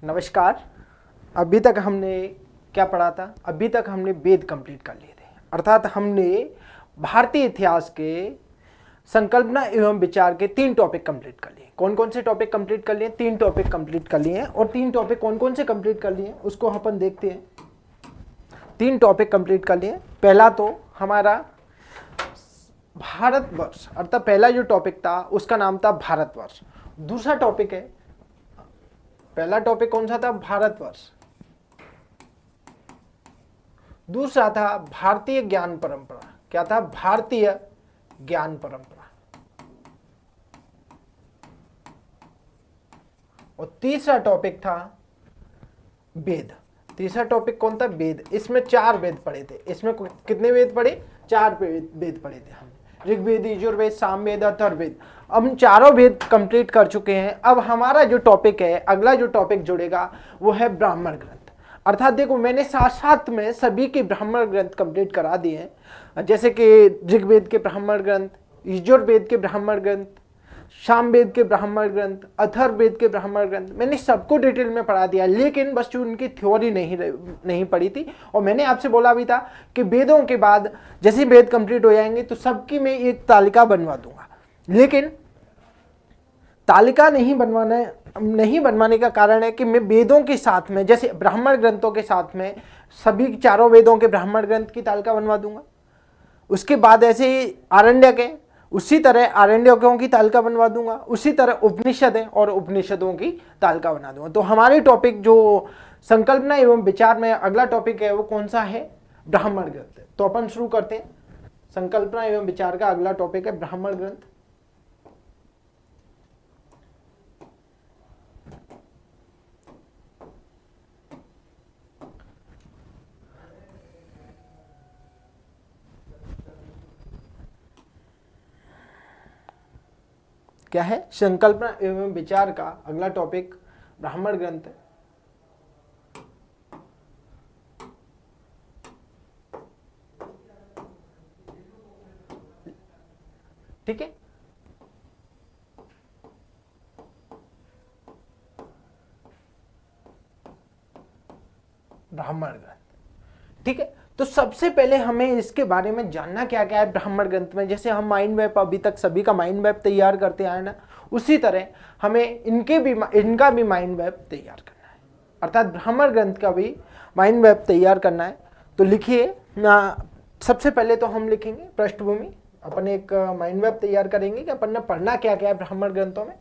नमस्कार। अभी तक हमने क्या पढ़ा था? अभी तक हमने वेद कंप्लीट कर लिए थे, अर्थात हमने भारतीय इतिहास के संकल्पना एवं विचार के 3 टॉपिक कंप्लीट कर लिए। कौन कौन से टॉपिक कंप्लीट कर लिए? 3 टॉपिक कंप्लीट कर लिए हैं। और 3 टॉपिक कौन कौन से कंप्लीट कर लिए हैं उसको अपन देखते हैं। 3 टॉपिक कंप्लीट कर लिए। पहला तो हमारा भारतवर्ष, अर्थात पहला जो टॉपिक था उसका नाम था भारतवर्ष। दूसरा टॉपिक है, पहला टॉपिक कौन सा था? भारतवर्ष। दूसरा था भारतीय ज्ञान परंपरा। क्या था? भारतीय ज्ञान परंपरा। और तीसरा टॉपिक था वेद। तीसरा टॉपिक कौन था? वेद। इसमें 4 वेद पढ़े थे। इसमें कितने वेद पढ़े? 4 वेद पढ़े थे हमने। ऋग्वेद, यजुर्वेद, सामवेद, अथर्ववेद। अब हम चारों वेद कंप्लीट कर चुके हैं। अब हमारा जो टॉपिक है, अगला जो टॉपिक जुड़ेगा वो है ब्राह्मण ग्रंथ। अर्थात देखो, मैंने साथ साथ में सभी के ब्राह्मण ग्रंथ कंप्लीट करा दिए हैं, जैसे कि ऋग्वेद के ब्राह्मण ग्रंथ, यजुर्वेद के ब्राह्मण ग्रंथ, सामवेद के ब्राह्मण ग्रंथ, अथर्ववेद के ब्राह्मण ग्रंथ। मैंने सबको डिटेल में पढ़ा दिया, लेकिन बस जो उनकी थ्योरी नहीं पढ़ी थी। और मैंने आपसे बोला भी था कि वेदों के बाद जैसे वेद कंप्लीट हो जाएंगे तो सबकी मैं एक तालिका बनवा दूंगा। लेकिन तालिका नहीं बनवाने का कारण है कि मैं वेदों के साथ में, जैसे ब्राह्मण ग्रंथों के साथ में सभी चारों वेदों के ब्राह्मण ग्रंथ की तालिका बनवा दूंगा। उसके बाद ऐसे ही आरण्यक है, उसी तरह आरण्यकों की तालिका बनवा दूंगा। उसी तरह उपनिषद है और उपनिषदों की तालिका बना दूंगा। तो हमारे टॉपिक जो संकल्पना एवं विचार में अगला टॉपिक है वो कौन सा है? ब्राह्मण ग्रंथ। तो अपन शुरू करते हैं। संकल्पना एवं विचार का अगला टॉपिक है ब्राह्मण ग्रंथ। क्या है? संकल्पना एवं विचार का अगला टॉपिक ब्राह्मण ग्रंथ है। ठीक है, ब्राह्मण ग्रंथ। ठीक है, तो सबसे पहले हमें इसके बारे में जानना क्या क्या है ब्राह्मण ग्रंथ में। जैसे हम माइंड मैप अभी तक सभी का माइंड मैप तैयार करते आए ना, उसी तरह हमें इनका भी माइंड मैप तैयार करना है, अर्थात ब्राह्मण ग्रंथ का भी माइंड मैप तैयार करना है। तो लिखिए, सबसे पहले तो हम लिखेंगे पृष्ठभूमि। अपन एक माइंड मैप तैयार करेंगे कि अपन ने पढ़ना क्या क्या है ब्राह्मण ग्रंथों में।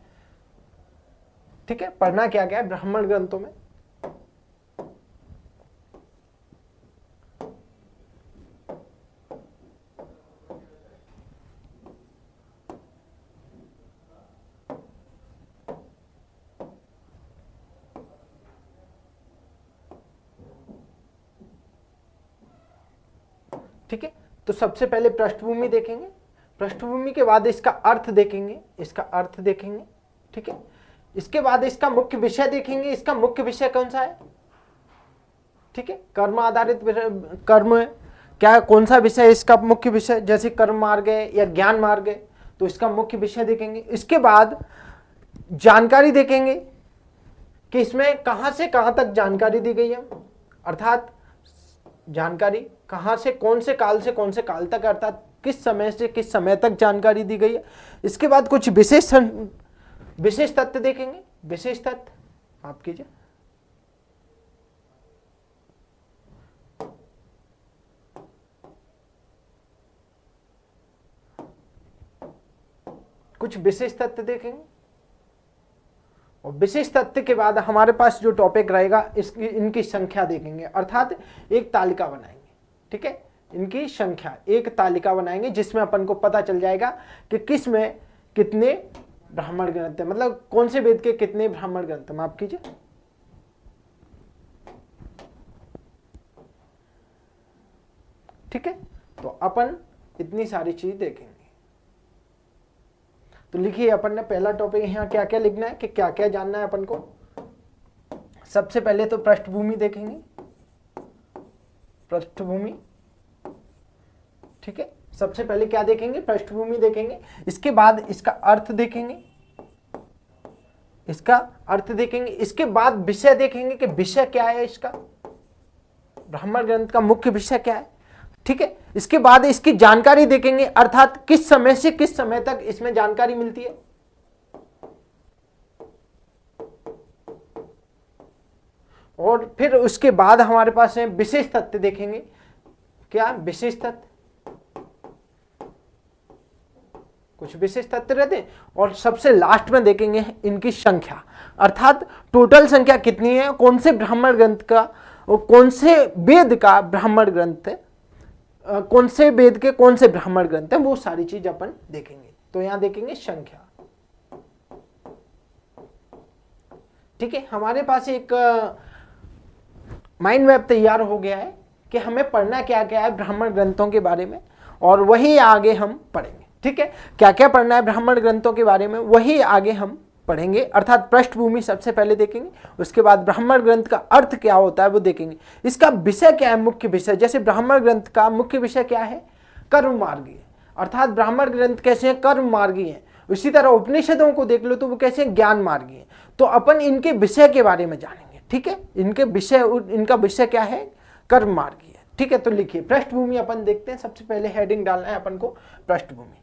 ठीक है, पढ़ना क्या क्या है ब्राह्मण ग्रंथों में। ठीक है, तो सबसे पहले पृष्ठभूमि देखेंगे। पृष्ठभूमि के बाद इसका अर्थ देखेंगे, ठीक है। इसके बाद इसका मुख्य विषय देखेंगे। इसका मुख्य विषय कौन सा है? ठीक है, कर्म आधारित कर्म है क्या? कौन सा विषय इसका मुख्य विषय? जैसे कर्म मार्ग है या ज्ञान मार्ग है, तो इसका मुख्य विषय देखेंगे। इसके बाद जानकारी देखेंगे कि इसमें कहां से कहां तक जानकारी दी गई है, अर्थात जानकारी कहां से कौन से काल तक, अर्थात किस समय से किस समय तक जानकारी दी गई है। इसके बाद कुछ विशेष तथ्य देखेंगे। विशेष तथ्य आप कीजिए। कुछ विशेष तथ्य देखेंगे और विशेष तथ्य के बाद हमारे पास जो टॉपिक रहेगा इनकी संख्या देखेंगे, अर्थात एक तालिका बनाएंगे। ठीक है, इनकी संख्या, एक तालिका बनाएंगे जिसमें अपन को पता चल जाएगा कि किस में कितने ब्राह्मण ग्रंथ है, मतलब कौन से वेद के कितने ब्राह्मण ग्रंथ है। माफ कीजिए। ठीक है, तो अपन इतनी सारी चीज देखेंगे। तो लिखिए, अपन ने पहला टॉपिक यहाँ क्या क्या लिखना है कि क्या क्या जानना है अपन को। सबसे पहले तो पृष्ठभूमि देखेंगे, पृष्ठभूमि। ठीक है, सबसे पहले क्या देखेंगे? पृष्ठभूमि देखेंगे। इसके बाद इसका अर्थ देखेंगे। इसका अर्थ देखेंगे, इसके बाद विषय देखेंगे कि विषय क्या है इसका, ब्राह्मण ग्रंथ का मुख्य विषय क्या है, ठीक है। इसके बाद इसकी जानकारी देखेंगे, अर्थात किस समय से किस समय तक इसमें जानकारी मिलती है। और फिर उसके बाद हमारे पास है विशेष तथ्य देखेंगे। क्या विशेष तथ्य, कुछ विशेष तथ्य रहते हैं। और सबसे लास्ट में देखेंगे इनकी संख्या, अर्थात टोटल संख्या कितनी है, कौन से ब्राह्मण ग्रंथ का और कौन से वेद का ब्राह्मण ग्रंथ है, कौन से वेद के कौन से ब्राह्मण ग्रंथ है, वो सारी चीज अपन देखेंगे। तो यहां देखेंगे संख्या, ठीक है। हमारे पास एक माइंड मैप तैयार हो गया है कि हमें पढ़ना क्या क्या है ब्राह्मण ग्रंथों के बारे में, और वही आगे हम पढ़ेंगे, ठीक है। क्या क्या पढ़ना है ब्राह्मण ग्रंथों के बारे में वही आगे हम पढ़ेंगे, अर्थात पृष्ठभूमि सबसे पहले देखेंगे, उसके बाद ब्राह्मण ग्रंथ का अर्थ क्या होता है वो देखेंगे, इसका विषय क्या है, मुख्य विषय। जैसे ब्राह्मण ग्रंथ का मुख्य विषय क्या है, कर्म मार्गी, अर्थात ब्राह्मण ग्रंथ कैसे हैं, कर्म मार्गी हैं। उसी तरह उपनिषदों को देख लो तो वो कैसे हैं, ज्ञान मार्गी हैं। तो अपन इनके विषय के बारे में जानेंगे, ठीक है। इनके विषय, इनका विषय क्या है, कर्म मार्गी है, ठीक है। तो लिखिए पृष्ठभूमि अपन देखते हैं। सबसे पहले हेडिंग डालना है अपन को, पृष्ठभूमि।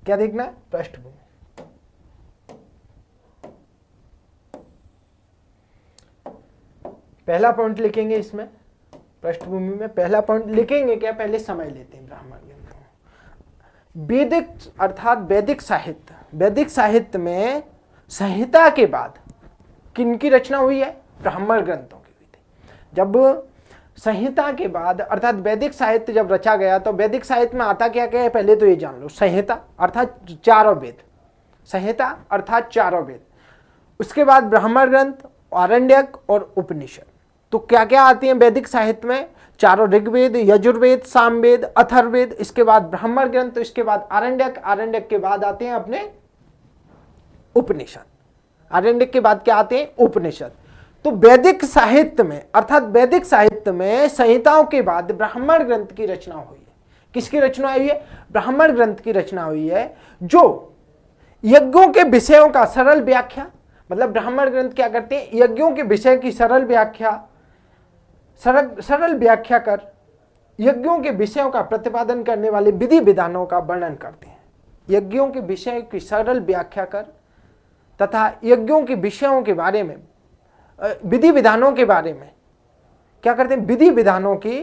क्या देखना है, पृष्ठभूमि। पहला पॉइंट लिखेंगे इसमें, पृष्ठभूमि में पहला पॉइंट लिखेंगे क्या, पहले समय लेते हैं ब्राह्मण ग्रंथों। वैदिक अर्थात वैदिक साहित्य, वैदिक साहित्य में संहिता के बाद किनकी रचना हुई है, ब्राह्मण ग्रंथों की हुई थी। जब संहिता के बाद अर्थात वैदिक साहित्य जब रचा गया तो वैदिक साहित्य में आता क्या क्या है, पहले तो ये जान लो। संहिता अर्थात चारों वेद, संहिता अर्थात चारों वेद। उसके बाद ब्राह्मण ग्रंथ, आरण्यक और उपनिषद। तो क्या क्या आती हैं वैदिक साहित्य में, चारों ऋग्वेद, यजुर्वेद, सामवेद, अथर्ववेद, इसके बाद ब्राह्मण ग्रंथ, इसके बाद आरण्यक, आरण्यक के बाद आते हैं अपने उपनिषद, आरण्यक के बाद क्या आते हैं, उपनिषद। तो वैदिक साहित्य में अर्थात वैदिक साहित्य में संहिताओं के बाद ब्राह्मण ग्रंथ की रचना हुई है। किसकी रचना हुई है, ब्राह्मण ग्रंथ की रचना हुई है, जो यज्ञों के विषयों का सरल व्याख्या, मतलब ब्राह्मण ग्रंथ क्या करते हैं, यज्ञों के विषय की सरल व्याख्या, सरल व्याख्या कर यज्ञों के विषयों का प्रतिपादन करने वाले विधि विधानों का वर्णन करते हैं। यज्ञों के विषय की सरल व्याख्या कर तथा यज्ञों के विषयों के बारे में, विधि विधानों के बारे में क्या करते हैं, विधि विधानों की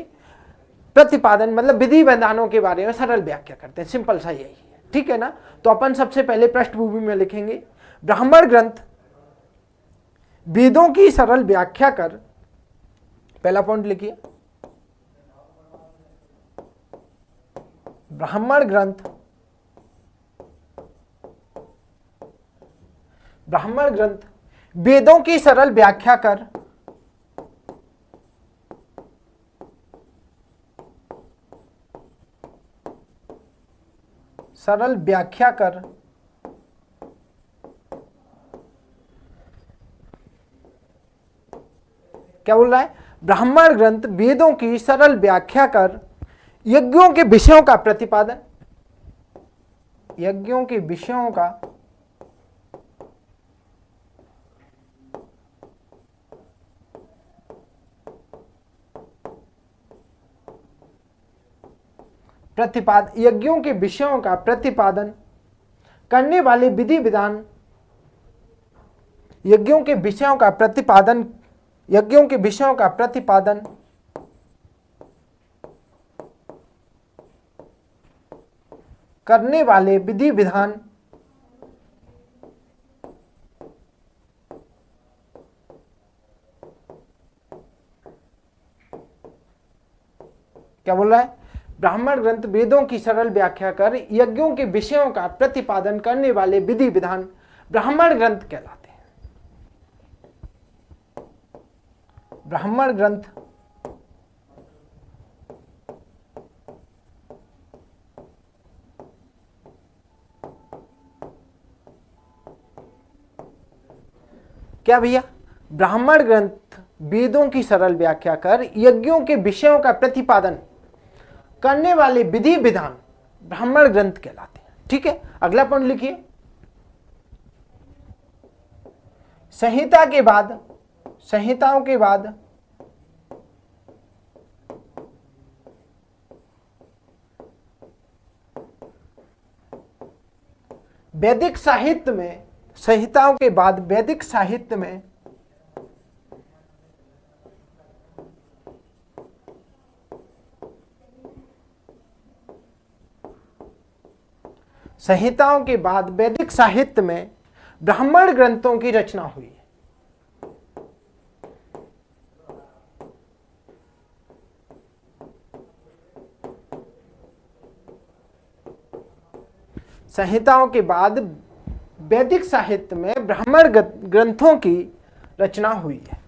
प्रतिपादन, मतलब विधि विधानों के बारे में सरल व्याख्या करते हैं। सिंपल सा यही है, ठीक है ना। तो अपन सबसे पहले पृष्ठभूमि में लिखेंगे ब्राह्मण ग्रंथ वेदों की सरल व्याख्या कर, पहला पॉइंट लिखिए, ब्राह्मण ग्रंथ, ब्राह्मण ग्रंथ वेदों की सरल व्याख्या कर, सरल व्याख्या कर क्या बोल रहा है, ब्राह्मण ग्रंथ वेदों की सरल व्याख्या कर यज्ञों के विषयों का प्रतिपादन, यज्ञों के विषयों का यज्ञों के विषयों का प्रतिपादन करने वाले विधि विधान, यज्ञों के विषयों का प्रतिपादन, यज्ञों के विषयों का प्रतिपादन करने वाले विधि विधान क्या बोल रहा है, ब्राह्मण ग्रंथ वेदों की सरल व्याख्या कर यज्ञों के विषयों का प्रतिपादन करने वाले विधि विधान ब्राह्मण ग्रंथ कहलाते हैं। ब्राह्मण ग्रंथ क्या भैया, ब्राह्मण ग्रंथ वेदों की सरल व्याख्या कर यज्ञों के विषयों का प्रतिपादन करने वाले विधि विधान ब्राह्मण ग्रंथ कहलाते हैं। ठीक है, अगला पॉइंट लिखिए। संहिताओं के बाद वैदिक साहित्य में, संहिताओं के बाद वैदिक साहित्य में ब्राह्मण ग्रंथों की रचना हुई है। संहिताओं के बाद वैदिक साहित्य में ब्राह्मण ग्रंथों की रचना हुई है।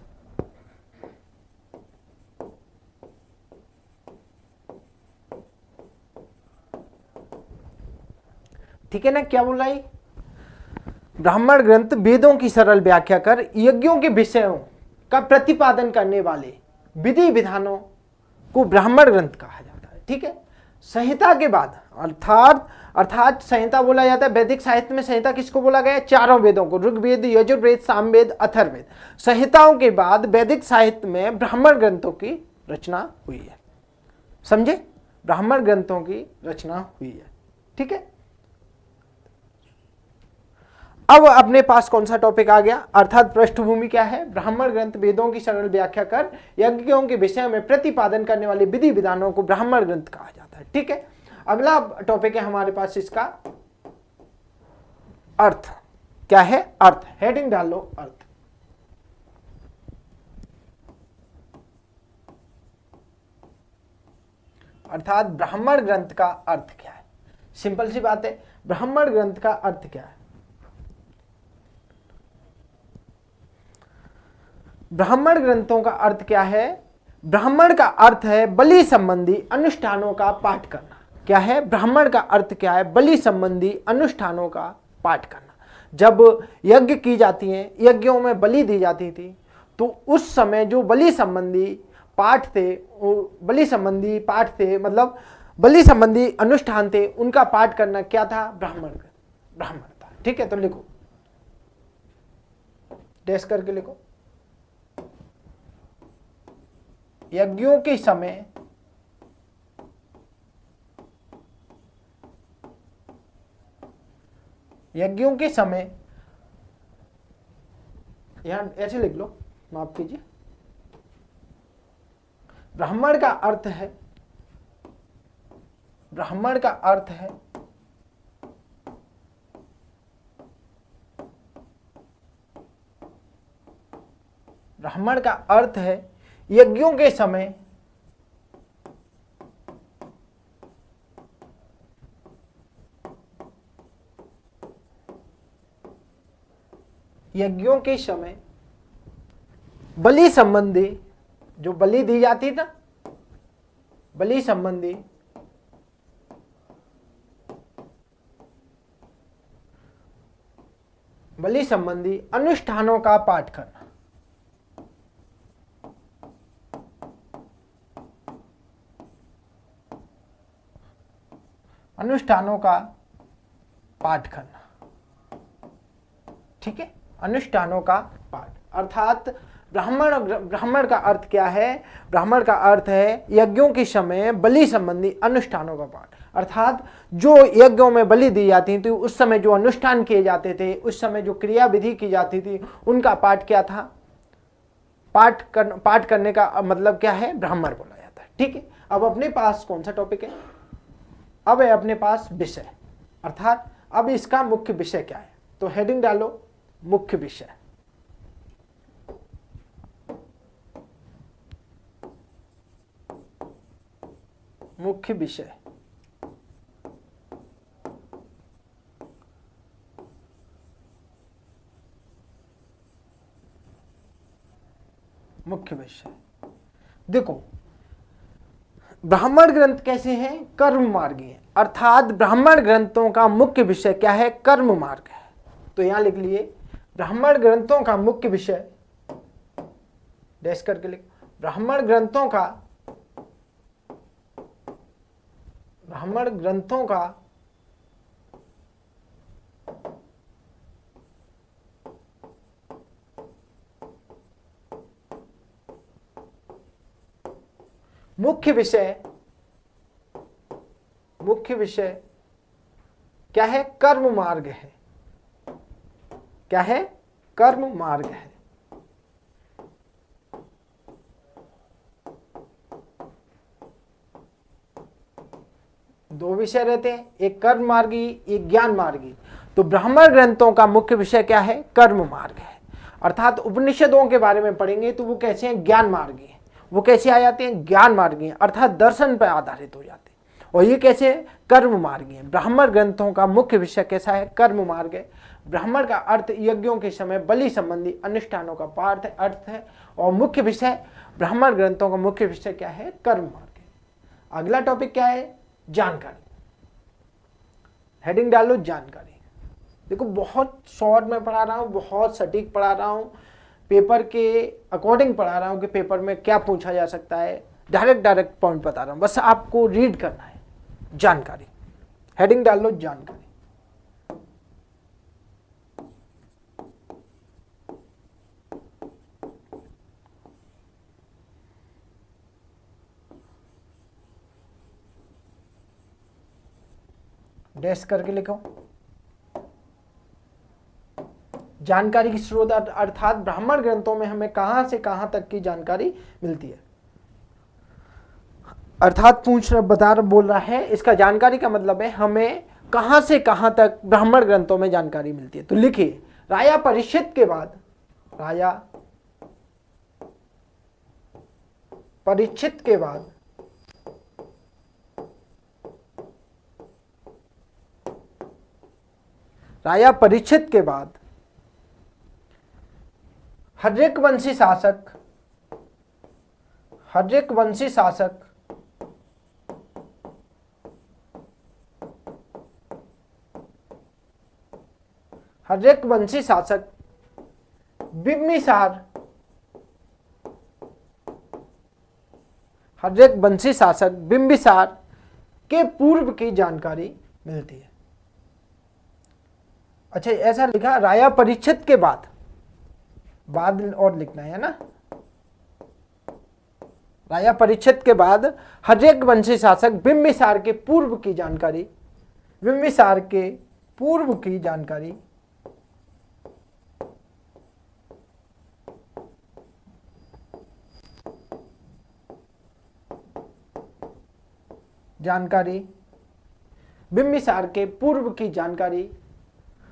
ठीक है ना, क्या बोला ये? ब्राह्मण ग्रंथ वेदों की सरल व्याख्या कर यज्ञों के विषयों का प्रतिपादन करने वाले विधि विधानों को ब्राह्मण ग्रंथ कहा जाता है। ठीक है, संहिता के बाद अर्थात संहिता बोला जाता है वैदिक साहित्य में। संहिता किसको बोला गया? चारों वेदों को, ऋग्वेद, यजुर्वेद, सामवेद, अथर्ववेद। संहिताओं के बाद वैदिक साहित्य में ब्राह्मण ग्रंथों की रचना हुई है। समझे? ब्राह्मण ग्रंथों की रचना हुई है। ठीक है, अब अपने पास कौन सा टॉपिक आ गया? अर्थात पृष्ठभूमि क्या है? ब्राह्मण ग्रंथ वेदों की सरल व्याख्या कर यज्ञों के विषय में प्रतिपादन करने वाले विधि विधानों को ब्राह्मण ग्रंथ कहा जाता है। ठीक है, अगला टॉपिक है हमारे पास इसका अर्थ। क्या है? अर्थ। हेडिंग डाल लो, अर्थ। अर्थात ब्राह्मण ग्रंथ का अर्थ क्या है? सिंपल सी बात है, ब्राह्मण ग्रंथ का अर्थ क्या है? ब्राह्मण ग्रंथों का अर्थ क्या है? ब्राह्मण का अर्थ है बलि संबंधी अनुष्ठानों का पाठ करना। क्या है? ब्राह्मण का अर्थ क्या है? बलि संबंधी अनुष्ठानों का पाठ करना। जब यज्ञ की जाती हैं, यज्ञों में बलि दी जाती थी, तो उस समय जो बलि संबंधी पाठ थे, मतलब बलि संबंधी अनुष्ठान थे, उनका पाठ करना क्या था? ब्राह्मण था। ठीक है, तो लिखो, डैश करके लिखो। यज्ञों के समय यहां ऐसे लिख लो, माफ कीजिए। ब्राह्मण का अर्थ है यज्ञों के समय बलि संबंधी, जो बलि दी जाती ना, बलि संबंधी अनुष्ठानों का पाठ करना। ठीक है, अनुष्ठानों का पाठ। अर्थात ब्राह्मण का अर्थ क्या है? ब्राह्मण का अर्थ है यज्ञों के समय बलि संबंधी अनुष्ठानों का पाठ। अर्थात जो यज्ञों में बलि दी जाती थी, उस समय जो अनुष्ठान किए जाते थे, उस समय जो क्रिया विधि की जाती थी, उनका पाठ क्या था? पाठ करने का मतलब क्या है? ब्राह्मण बोला जाता है। ठीक है, अब अपने पास कौन सा टॉपिक है? अब है अपने पास विषय। अर्थात अब इसका मुख्य विषय क्या है? तो हेडिंग डालो, मुख्य विषय। मुख्य विषय। देखो, ब्राह्मण ग्रंथ कैसे हैं? कर्म मार्गी हैं। अर्थात ब्राह्मण ग्रंथों का मुख्य विषय क्या है? कर्म मार्ग है। तो यहां लिख लिए, ब्राह्मण ग्रंथों का मुख्य विषय डैश करके लिखो। ब्राह्मण ग्रंथों का मुख्य विषय क्या है? कर्म मार्ग है। क्या है? कर्म मार्ग है। दो विषय रहते हैं, एक कर्म मार्गी, एक ज्ञान मार्गी। तो ब्राह्मण ग्रंथों का मुख्य विषय क्या है? कर्म मार्ग है। अर्थात उपनिषदों के बारे में पढ़ेंगे तो वो कैसे हैं? ज्ञान मार्गी हैं। वो कैसे आ जाते हैं? ज्ञान मार्गी हैं, अर्थात दर्शन पर आधारित हो जाते हैं। और ये कैसे? कर्म मार्गी हैं। ब्राह्मण ग्रंथों का मुख्य विषय कैसा है? कर्म मार्ग है। ब्राह्मण का अर्थ यज्ञों के समय बलि संबंधी अनुष्ठानों का पाठ अर्थ है, और मुख्य विषय ब्राह्मण ग्रंथों का मुख्य विषय क्या है? कर्म मार्ग है। अगला टॉपिक क्या है? जानकारी। हेडिंग डालो जानकारी। देखो बहुत शॉर्ट में पढ़ा रहा हूँ, बहुत सटीक पढ़ा रहा हूँ, पेपर के अकॉर्डिंग पढ़ा रहा हूँ कि पेपर में क्या पूछा जा सकता है। डायरेक्ट पॉइंट बता रहा हूँ, बस आपको रीड करना है। जानकारी, हेडिंग डाल लो जानकारी। डैश करके लिखो। जानकारी की स्रोत अर्थात ब्राह्मण ग्रंथों में हमें कहां से कहां तक की जानकारी मिलती है। अर्थात बोल रहा है, इसका जानकारी का मतलब है हमें कहां से कहां तक ब्राह्मण ग्रंथों में जानकारी मिलती है। तो लिखिए, राया परिच्छेद के बाद, राया परिच्छेद के बाद हर्यक वंशी शासक हर्यक वंशी शासक बिम्बिसार के पूर्व की जानकारी मिलती है। अच्छा, ऐसा लिखा राया परिच्छेद के बाद और लिखना है ना। राया परिच्छेद के बाद हर्यक वंशी शासक बिम्बिसार के पूर्व की जानकारी बिम्बिसार के पूर्व की जानकारी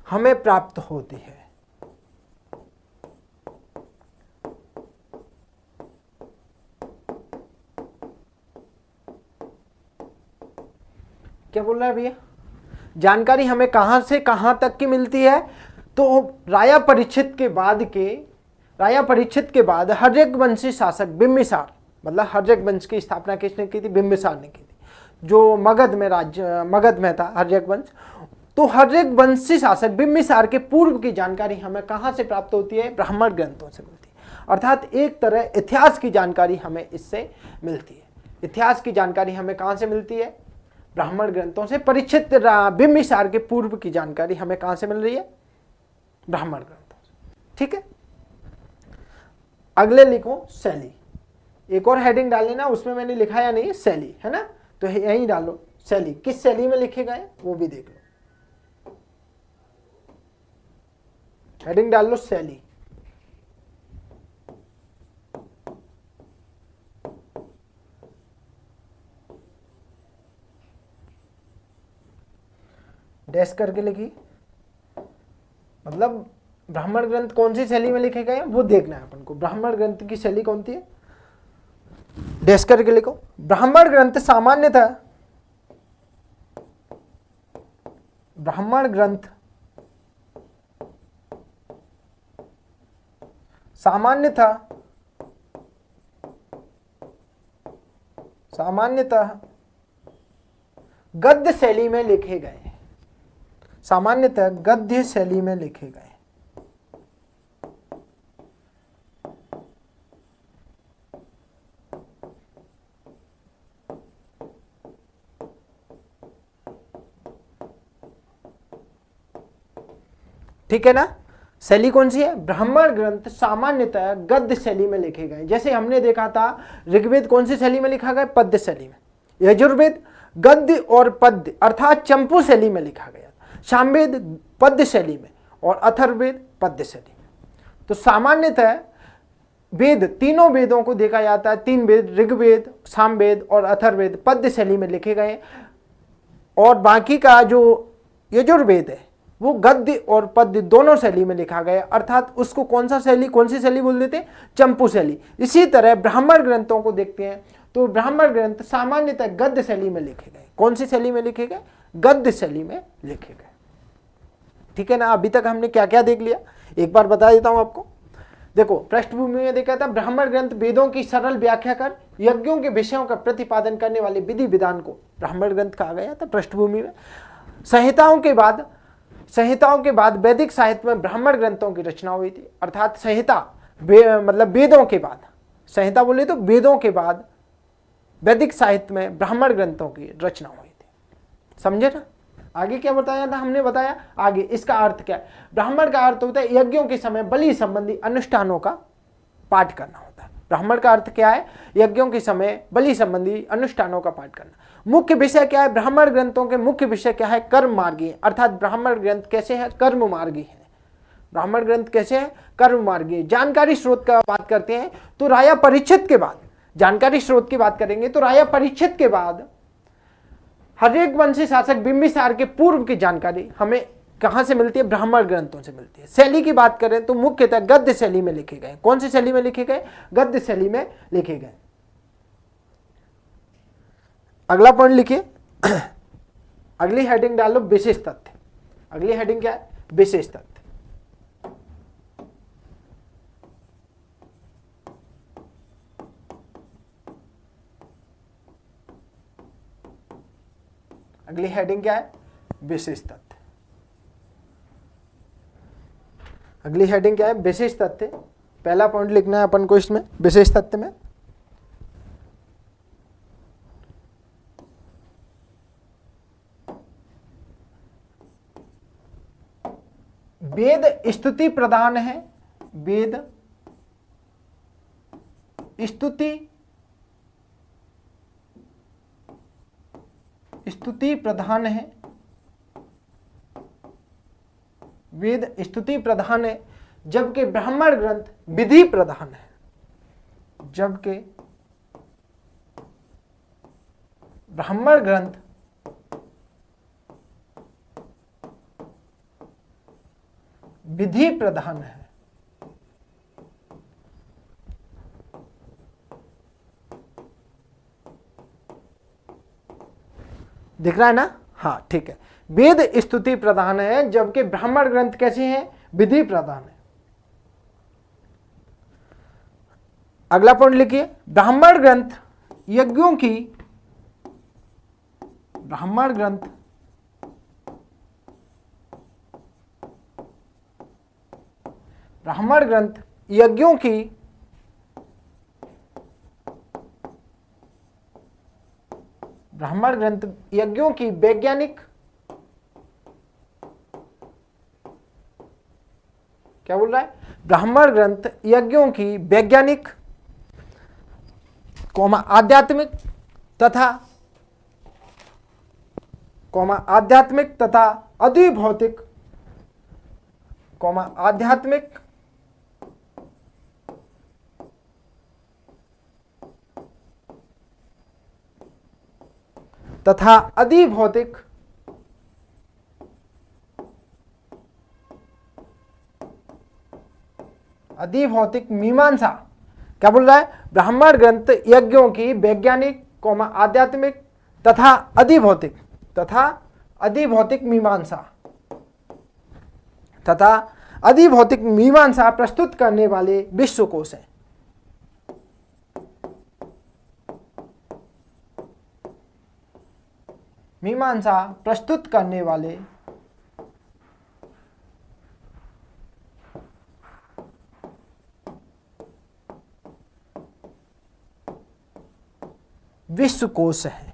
हमें प्राप्त होती है। क्या बोल रहा है भैया? जानकारी हमें कहां से कहां तक की मिलती है? तो राया परिच्छेद के बाद हर्यक वंशी शासक बिम्बिसार, मतलब हर्यक वंश की स्थापना किसने की थी? बिम्बिसार ने की थी, जो मगध में था हर्यक वंश। तो हर्यक वंशी शासक बिम्बिसार के पूर्व की जानकारी हमें कहां से प्राप्त होती है? ब्राह्मण ग्रंथों से मिलती है। अर्थात एक तरह इतिहास की जानकारी हमें इससे मिलती है। इतिहास की जानकारी हमें कहां से मिलती है? ब्राह्मण ग्रंथों से। परिच्छेद बिम्बिसार के पूर्व की जानकारी हमें कहां से मिल रही है? ब्राह्मण ग्रंथों से। ठीक है, अगले लिखो शैली। एक और हेडिंग डाल लेना, उसमें मैंने लिखा या नहीं, शैली है ना, तो यहीं डालो शैली। किस शैली में लिखे गए वो भी देख लो। हेडिंग डाल लो शैली। डैश करके लिखी, मतलब ब्राह्मण ग्रंथ कौन सी शैली में लिखे गए वो देखना है अपन को। ब्राह्मण ग्रंथ की शैली कौन सी है? डैश करके लिखो। ब्राह्मण ग्रंथ सामान्यतः गद्य शैली में लिखे गए। सामान्यतः गद्य शैली में लिखे गए। ठीक है ना। शैली कौन सी है? ब्राह्मण ग्रंथ सामान्यतः गद्य शैली में लिखे गए। जैसे हमने देखा था ऋग्वेद कौन सी शैली में लिखा गया? पद्य शैली में। यजुर्वेद गद्य और पद्य अर्थात चंपू शैली में लिखा गया। सामवेद पद्य शैली में और अथर्ववेद पद्य शैली में। तो सामान्यतः वेद, तीनों वेदों को देखा जाता है, 3 वेद ऋग्वेद, सामवेद और अथर्ववेद पद्य शैली में लिखे गए, और बाकी का जो यजुर्वेद है वो गद्य और पद्य दोनों शैली में लिखा गया, अर्थात उसको कौन सी शैली बोल देते हैं? चंपू शैली। इसी तरह ब्राह्मण ग्रंथों को देखते हैं तो ब्राह्मण ग्रंथ सामान्यतः गद्य शैली में लिखे गए। कौन सी शैली में लिखे गए? गद्य शैली में लिखे गए। ठीक है ना। अभी तक हमने क्या क्या देख लिया, एक बार बता देता हूं आपको। देखो, पृष्ठभूमि में देखा था ब्राह्मण ग्रंथ वेदों की सरल व्याख्या कर यज्ञों के विषयों का प्रतिपादन करने वाले विधि विधान को ब्राह्मण ग्रंथ कहा गया था पृष्ठभूमि में। संहिताओं के बाद वैदिक साहित्य में ब्राह्मण ग्रंथों की रचना हुई थी, अर्थात संहिता मतलब वेदों के बाद, संहिता बोले तो वेदों के बाद वैदिक साहित्य में ब्राह्मण ग्रंथों की रचना हुई थी। समझे ना। आगे क्या बताया था? हमने बताया आगे इसका अर्थ क्या है। ब्राह्मण का अर्थ होता है यज्ञों के समय बलि संबंधी अनुष्ठानों का पाठ करना होता है। ब्राह्मण का अर्थ क्या है? यज्ञों के समय बलि संबंधी अनुष्ठानों का पाठ करना। मुख्य विषय क्या है? ब्राह्मण ग्रंथों के मुख्य विषय क्या है? कर्म मार्गी, अर्थात ब्राह्मण ग्रंथ कैसे है? कर्म मार्गी है। ब्राह्मण ग्रंथ कैसे है? कर्म मार्गी। जानकारी स्रोत का बात करते हैं तो राजा परीक्षित के बाद, जानकारी स्रोत की बात करेंगे तो राजा परीक्षित के बाद हर्यक वंशी शासक बिंबिसार के पूर्व की जानकारी हमें कहां से मिलती है? ब्राह्मण ग्रंथों से मिलती है। शैली की बात करें तो मुख्यतः गद्य शैली में लिखे गए। कौन सी शैली में लिखे गए? गद्य शैली में लिखे गए। अगला पॉइंट लिखिए। अगली हेडिंग डालो विशेष तथ्य। अगली हेडिंग क्या है? विशेष तथ्य। अगली हेडिंग क्या है? विशेष तथ्य। अगली हेडिंग क्या है? विशेष तथ्य। पहला पॉइंट लिखना है अपन को इसमें, विशेष तथ्य में। वेद स्तुति प्रधान है। वेद स्तुति प्रधान है। वेद स्तुति प्रधान है, जबकि ब्राह्मण ग्रंथ विधि प्रधान है। जबकि ब्राह्मण ग्रंथ विधि प्रधान है। दिख रहा है ना? हाँ ठीक है। वेद स्तुति प्रधान है जबकि ब्राह्मण ग्रंथ कैसे हैं? विधि प्रधान है। अगला पॉइंट लिखिए। ब्राह्मण ग्रंथ यज्ञों की ब्राह्मण ग्रंथ यज्ञों की वैज्ञानिक, क्या बोल रहा है? ब्राह्मण ग्रंथ यज्ञों की वैज्ञानिक आध्यात्मिक तथा अधिभौतिक अधिभौतिक मीमांसा। क्या बोल रहा है? ब्राह्मण ग्रंथ यज्ञों की वैज्ञानिक, आध्यात्मिक तथा अधिभौतिक मीमांसा प्रस्तुत करने वाले विश्वकोश हैं। मीमांसा प्रस्तुत करने वाले विश्वकोश है।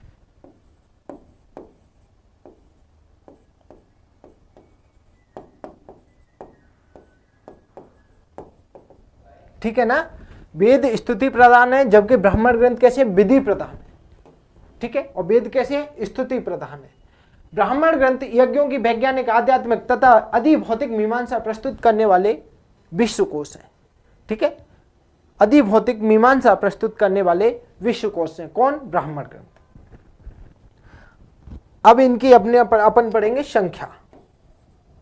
ठीक है ना। वेद स्तुति प्रधान है, जबकि ब्राह्मण ग्रंथ कैसे, विधि प्रधान है। ठीक है, और वेद कैसे है, स्तुति प्रधान है। ब्राह्मण ग्रंथ यज्ञों की वैज्ञानिक, आध्यात्मिक तथा अधिभौतिक मीमांसा प्रस्तुत करने वाले विश्वकोश हैं। ठीक है, अधिभौतिक मीमांसा प्रस्तुत करने वाले विश्वकोश हैं। कौन, ब्राह्मण ग्रंथ। अब इनकी अपने अपन पढ़ेंगे संख्या।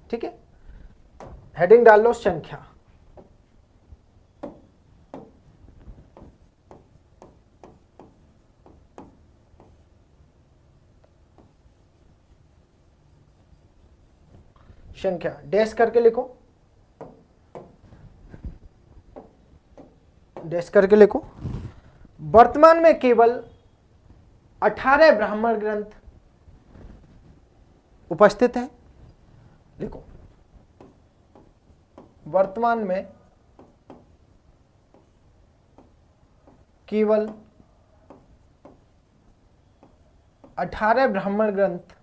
ठीक है, हेडिंग डाल लो संख्या। संख्या डैश करके लिखो, डैश करके लिखो। वर्तमान में केवल 18 ब्राह्मण ग्रंथ उपस्थित हैं। लिखो, वर्तमान में केवल 18 ब्राह्मण ग्रंथ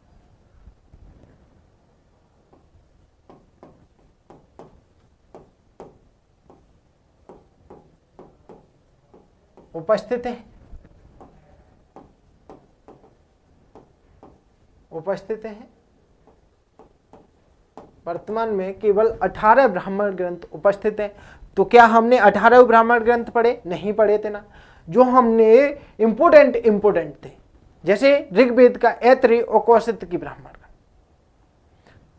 उपस्थित है, उपस्थित है। वर्तमान में केवल 18 ब्राह्मण ग्रंथ उपस्थित है। तो क्या हमने 18 ब्राह्मण ग्रंथ पढ़े, नहीं पढ़े थे ना। जो हमने इंपोर्टेंट थे, जैसे ऋग्वेद का ऐतरेय और कौशिक की ब्राह्मण ग्रंथ,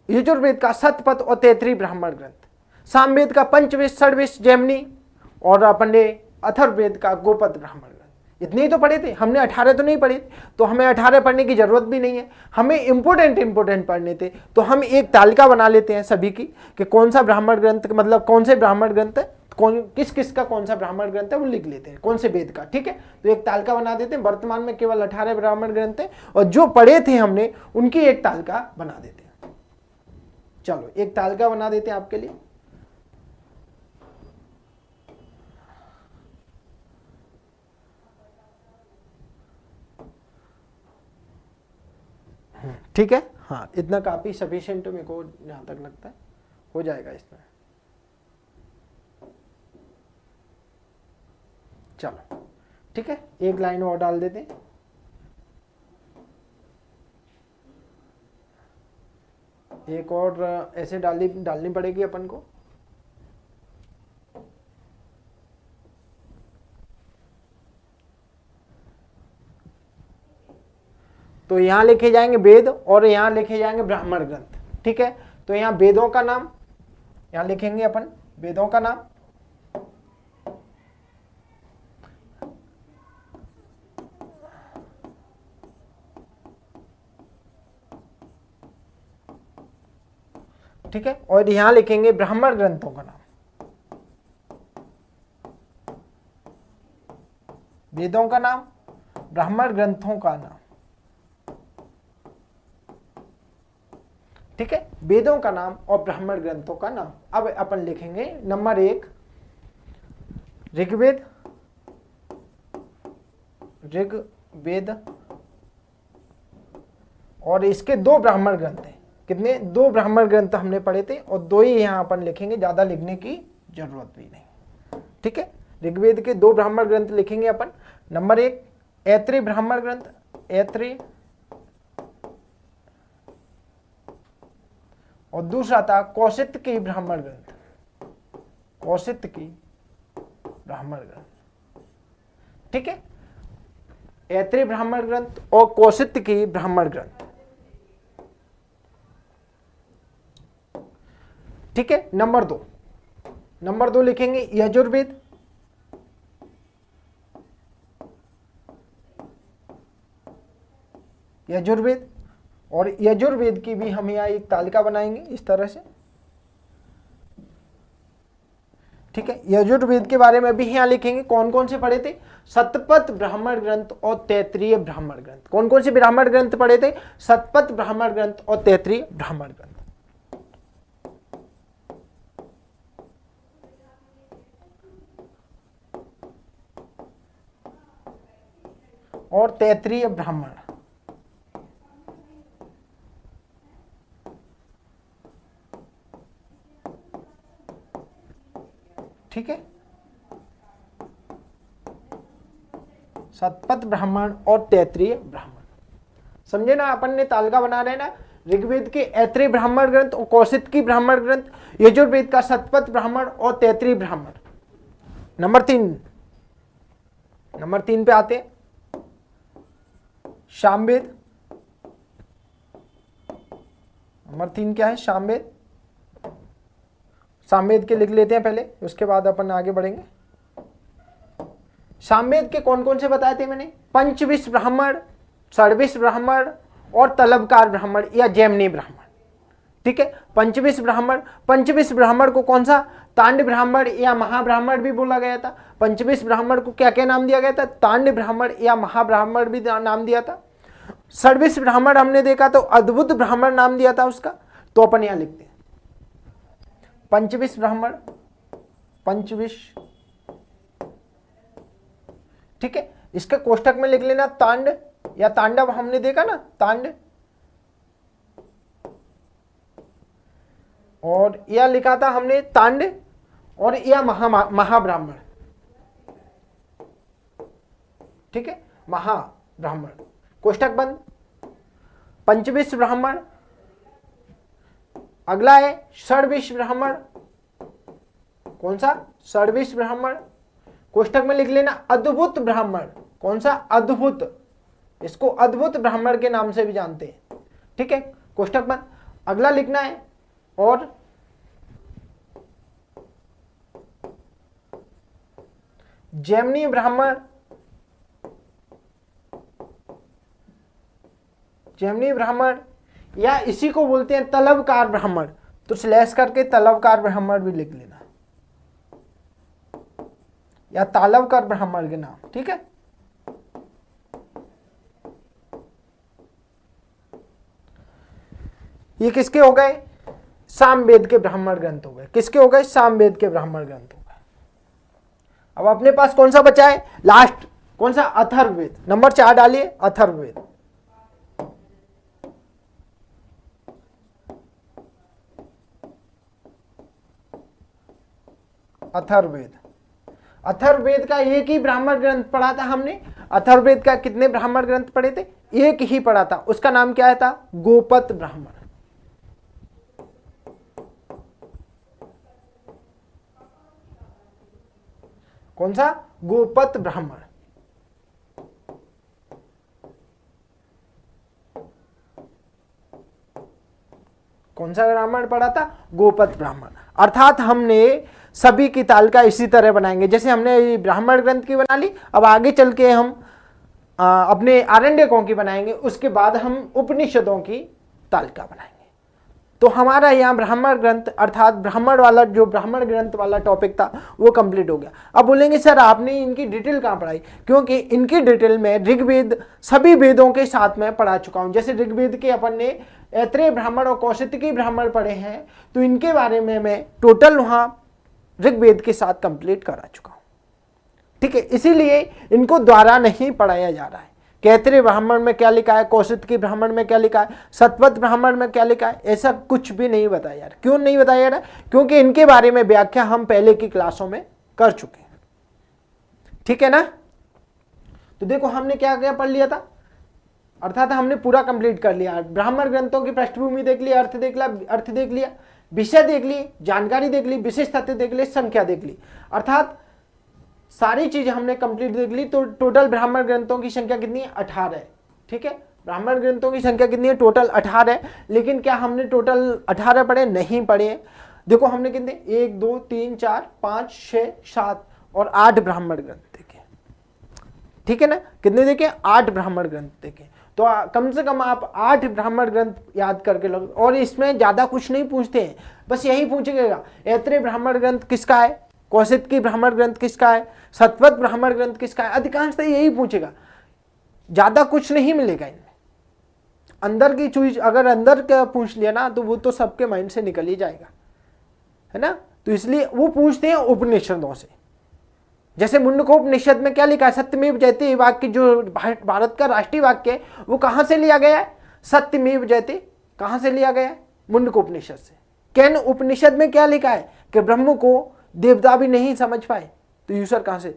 यजुर्वेद का शतपथ और तैतरीय ब्राह्मण ग्रंथ, सामवेद का पंचवेद, षड्वेद, जैमिनी, और अपने अथर्ववेद का गोपद ब्राह्मण ग्रंथ। इतने ही तो पढ़े थे हमने, 18 तो नहीं पढ़े। तो हमें 18 पढ़ने की जरूरत भी नहीं है, हमें इंपोर्टेंट पढ़ने थे। तो हम एक तालिका बना लेते हैं सभी की, कि कौन सा ब्राह्मण ग्रंथ, मतलब कौन से ब्राह्मण ग्रंथ है, कौन किस किस का कौन सा ब्राह्मण ग्रंथ है, वो लिख लेते हैं, कौन से वेद का। ठीक है, तो एक तालिका बना देते हैं। वर्तमान में केवल 18 ब्राह्मण ग्रंथ है, और जो पढ़े थे हमने उनकी एक तालिका बना देते हैं। चलो एक तालिका बना देते हैं आपके लिए। ठीक है, हाँ इतना काफी सफिशिएंट मेरे को जहां तक लगता है, हो जाएगा इसमें। चलो ठीक है, एक लाइन और डाल देते हैं। एक और ऐसे डालनी पड़ेगी अपन को। तो यहां लिखे जाएंगे वेद, और यहां लिखे जाएंगे ब्राह्मण ग्रंथ। ठीक है, तो यहां वेदों का नाम यहां लिखेंगे अपन, वेदों का नाम, ठीक है, और यहां लिखेंगे ब्राह्मण ग्रंथों का नाम, वेदों का नाम, ब्राह्मण ग्रंथों का नाम। ठीक है, वेदों का नाम और ब्राह्मण ग्रंथों का नाम। अब अपन लिखेंगे नंबर 1 ऋग्वेद, ऋग्वेद, और इसके 2 ब्राह्मण ग्रंथ हैं। कितने, 2 ब्राह्मण ग्रंथ हमने पढ़े थे, और 2 ही यहां अपन लिखेंगे, ज्यादा लिखने की जरूरत भी नहीं। ठीक है, ऋग्वेद के 2 ब्राह्मण ग्रंथ लिखेंगे अपन। नंबर 1 ऐतरेय ब्राह्मण ग्रंथ, ऐतरेय, और दूसरा था कौशिकी ब्राह्मण ग्रंथ, कौशिकी ब्राह्मण ग्रंथ। ठीक है, ऐतरेय ब्राह्मण ग्रंथ और कौशिकी ब्राह्मण ग्रंथ। ठीक है, नंबर 2 लिखेंगे यजुर्वेद, यजुर्वेद, और यजुर्वेद की भी हम यहाँ एक तालिका बनाएंगे इस तरह से। ठीक है, यजुर्वेद के बारे में भी यहाँ लिखेंगे कौन कौन से पढ़े थे, शतपथ ब्राह्मण ग्रंथ और तैतरीय ब्राह्मण ग्रंथ। कौन कौन से ब्राह्मण ग्रंथ पढ़े थे, शतपथ ब्राह्मण ग्रंथ और तैतरीय ब्राह्मण ग्रंथ। और तैतरीय ब्राह्मण। ठीक है, शतपथ ब्राह्मण और तैत्तिरीय ब्राह्मण। समझे ना, अपन ने तालिका बना रहे ना, ऋग्वेद के ऐत्रेय ब्राह्मण ग्रंथ और कौशिकी ब्राह्मण ग्रंथ, यजुर्वेद का शतपथ ब्राह्मण और तैत्तिरीय ब्राह्मण। नंबर 3 पे आते हैं सामवेद। नंबर 3 क्या है? सामवेद। सामवेद के लिख लेते हैं पहले, उसके बाद अपन आगे बढ़ेंगे। सामवेद के कौन कौन से बताए थे मैंने? पंचविश ब्राह्मण, षड्विश ब्राह्मण और तलबकार ब्राह्मण या जैमिनी ब्राह्मण। ठीक है, पंचविश ब्राह्मण को कौन सा? तांड ब्राह्मण या महाब्राह्मण भी बोला गया था। पंचविश ब्राह्मण को क्या क्या नाम दिया गया था? तांड ब्राह्मण या महाब्राह्मण भी नाम दिया था। षड्विश ब्राह्मण हमने देखा तो अद्भुत ब्राह्मण नाम दिया था उसका, तो अपन यहां लिखते हैं पंचविश ब्राह्मण, पंचविश। ठीक है, इसके कोष्टक में लिख लेना तांड या तांडव, हमने देखा ना तांड, और यह लिखा था हमने तांड, और यह महाब्राह्मण। ठीक है, महाब्राह्मण, कोष्टक बंद। पंचविश ब्राह्मण, अगला है षड्विश ब्राह्मण। कौन सा? षड्विश ब्राह्मण, कोष्टक में लिख लेना अद्भुत ब्राह्मण। कौन सा? अद्भुत, इसको अद्भुत ब्राह्मण के नाम से भी जानते हैं। ठीक है, कोष्टक बंद। अगला लिखना है और जैमिनी ब्राह्मण, जैमिनी ब्राह्मण या इसी को बोलते हैं तलबकार ब्राह्मण, तो स्लैश करके तलबकार ब्राह्मण भी लिख लेना, या तालवकार ब्राह्मण के नाम। ठीक है, ये किसके हो गए? सामवेद के ब्राह्मण ग्रंथ हो गए। किसके हो गए? सामवेद के ब्राह्मण ग्रंथ हो गए। अब अपने पास कौन सा बचा है लास्ट? कौन सा? अथर्ववेद। नंबर 4 डालिए, अथर्ववेद। अथर्ववेद, अथर्ववेद का एक ही ब्राह्मण ग्रंथ पढ़ा था हमने। अथर्ववेद का कितने ब्राह्मण ग्रंथ पढ़े थे? एक ही पढ़ा था, उसका नाम क्या था? गोपत ब्राह्मण। कौन सा? गोपत ब्राह्मण। कौन सा ब्राह्मण पढ़ा था? गोपत ब्राह्मण। अर्थात हमने सभी की तालिका इसी तरह बनाएंगे, जैसे हमने ब्राह्मण ग्रंथ की बना ली, अब आगे चल के हम अपने आरण्यकों की बनाएंगे, उसके बाद हम उपनिषदों की तालिका बनाएंगे। तो हमारा यहाँ ब्राह्मण ग्रंथ अर्थात ब्राह्मण वाला जो ब्राह्मण ग्रंथ वाला टॉपिक था वो कंप्लीट हो गया। अब बोलेंगे सर आपने इनकी डिटेल कहाँ पढ़ाई? क्योंकि इनकी डिटेल में ऋग्वेद सभी वेदों के साथ में पढ़ा चुका हूँ। जैसे ऋग्वेद के अपन ने ऐत्रेय ब्राह्मण और कौशिकी ब्राह्मण पढ़े हैं, तो इनके बारे में मैं टोटल वहाँ ऋग्वेद के साथ कंप्लीट करा चुका हूँ। ठीक है, इसीलिए इनको द्वारा नहीं पढ़ाया जा रहा है। ऐत्रेय ब्राह्मण में क्या लिखा है, कौशिकी ब्राह्मण में क्या लिखा है, शतपथ ब्राह्मण में क्या लिखा है, ऐसा कुछ भी नहीं बताया जा रहा। क्यों नहीं बताया जा रहा? क्योंकि इनके बारे में व्याख्या हम पहले की क्लासों में कर चुके हैं। ठीक है ना? तो देखो हमने क्या क्या पढ़ लिया था, अर्थात हमने पूरा कंप्लीट कर लिया। ब्राह्मण ग्रंथों की पृष्ठभूमि देख लिया, अर्थ देख लिया, विषय देख ली, जानकारी देख ली, विशेष तथ्य देख ली, संख्या देख ली, अर्थात सारी चीजें हमने कंप्लीट देख ली। तो टोटल ब्राह्मण ग्रंथों की संख्या कितनी है? 18 है। ठीक है, ब्राह्मण ग्रंथों की संख्या कितनी है? टोटल 18 है। लेकिन क्या हमने टोटल 18 पढ़े? नहीं पढ़े। देखो हमने कितने 1 2 3 4 5 6 7 और 8 ब्राह्मण ग्रंथ देखे। ठीक है ना? कितने देखे? 8 ब्राह्मण ग्रंथ देखे। तो कम से कम आप 8 ब्राह्मण ग्रंथ याद करके लो, और इसमें ज्यादा कुछ नहीं पूछते हैं, बस यही पूछेगा ऐत्रेय ब्राह्मण ग्रंथ किसका है, कौशिकी ब्राह्मण ग्रंथ किसका है, शतपथ ब्राह्मण ग्रंथ किसका है, अधिकांशतः यही पूछेगा, ज्यादा कुछ नहीं मिलेगा इनमें। अंदर की चीज अगर अंदर का पूछ लिया ना तो वो तो सबके माइंड से निकल ही जाएगा, है ना? तो इसलिए वो पूछते हैं उपनिषदों से। जैसे मुंडकोपनिषद में क्या लिखा है? सत्यमेव जयते वाक्य जो भारत का राष्ट्रीय वाक्य है वो कहां से लिया गया है? सत्यमेव जयते कहां से लिया गया है? मुंडकोपनिषद से। कैन उपनिषद में क्या लिखा है कि ब्रह्म को देवता भी नहीं समझ पाए, तो यूसर कहां से?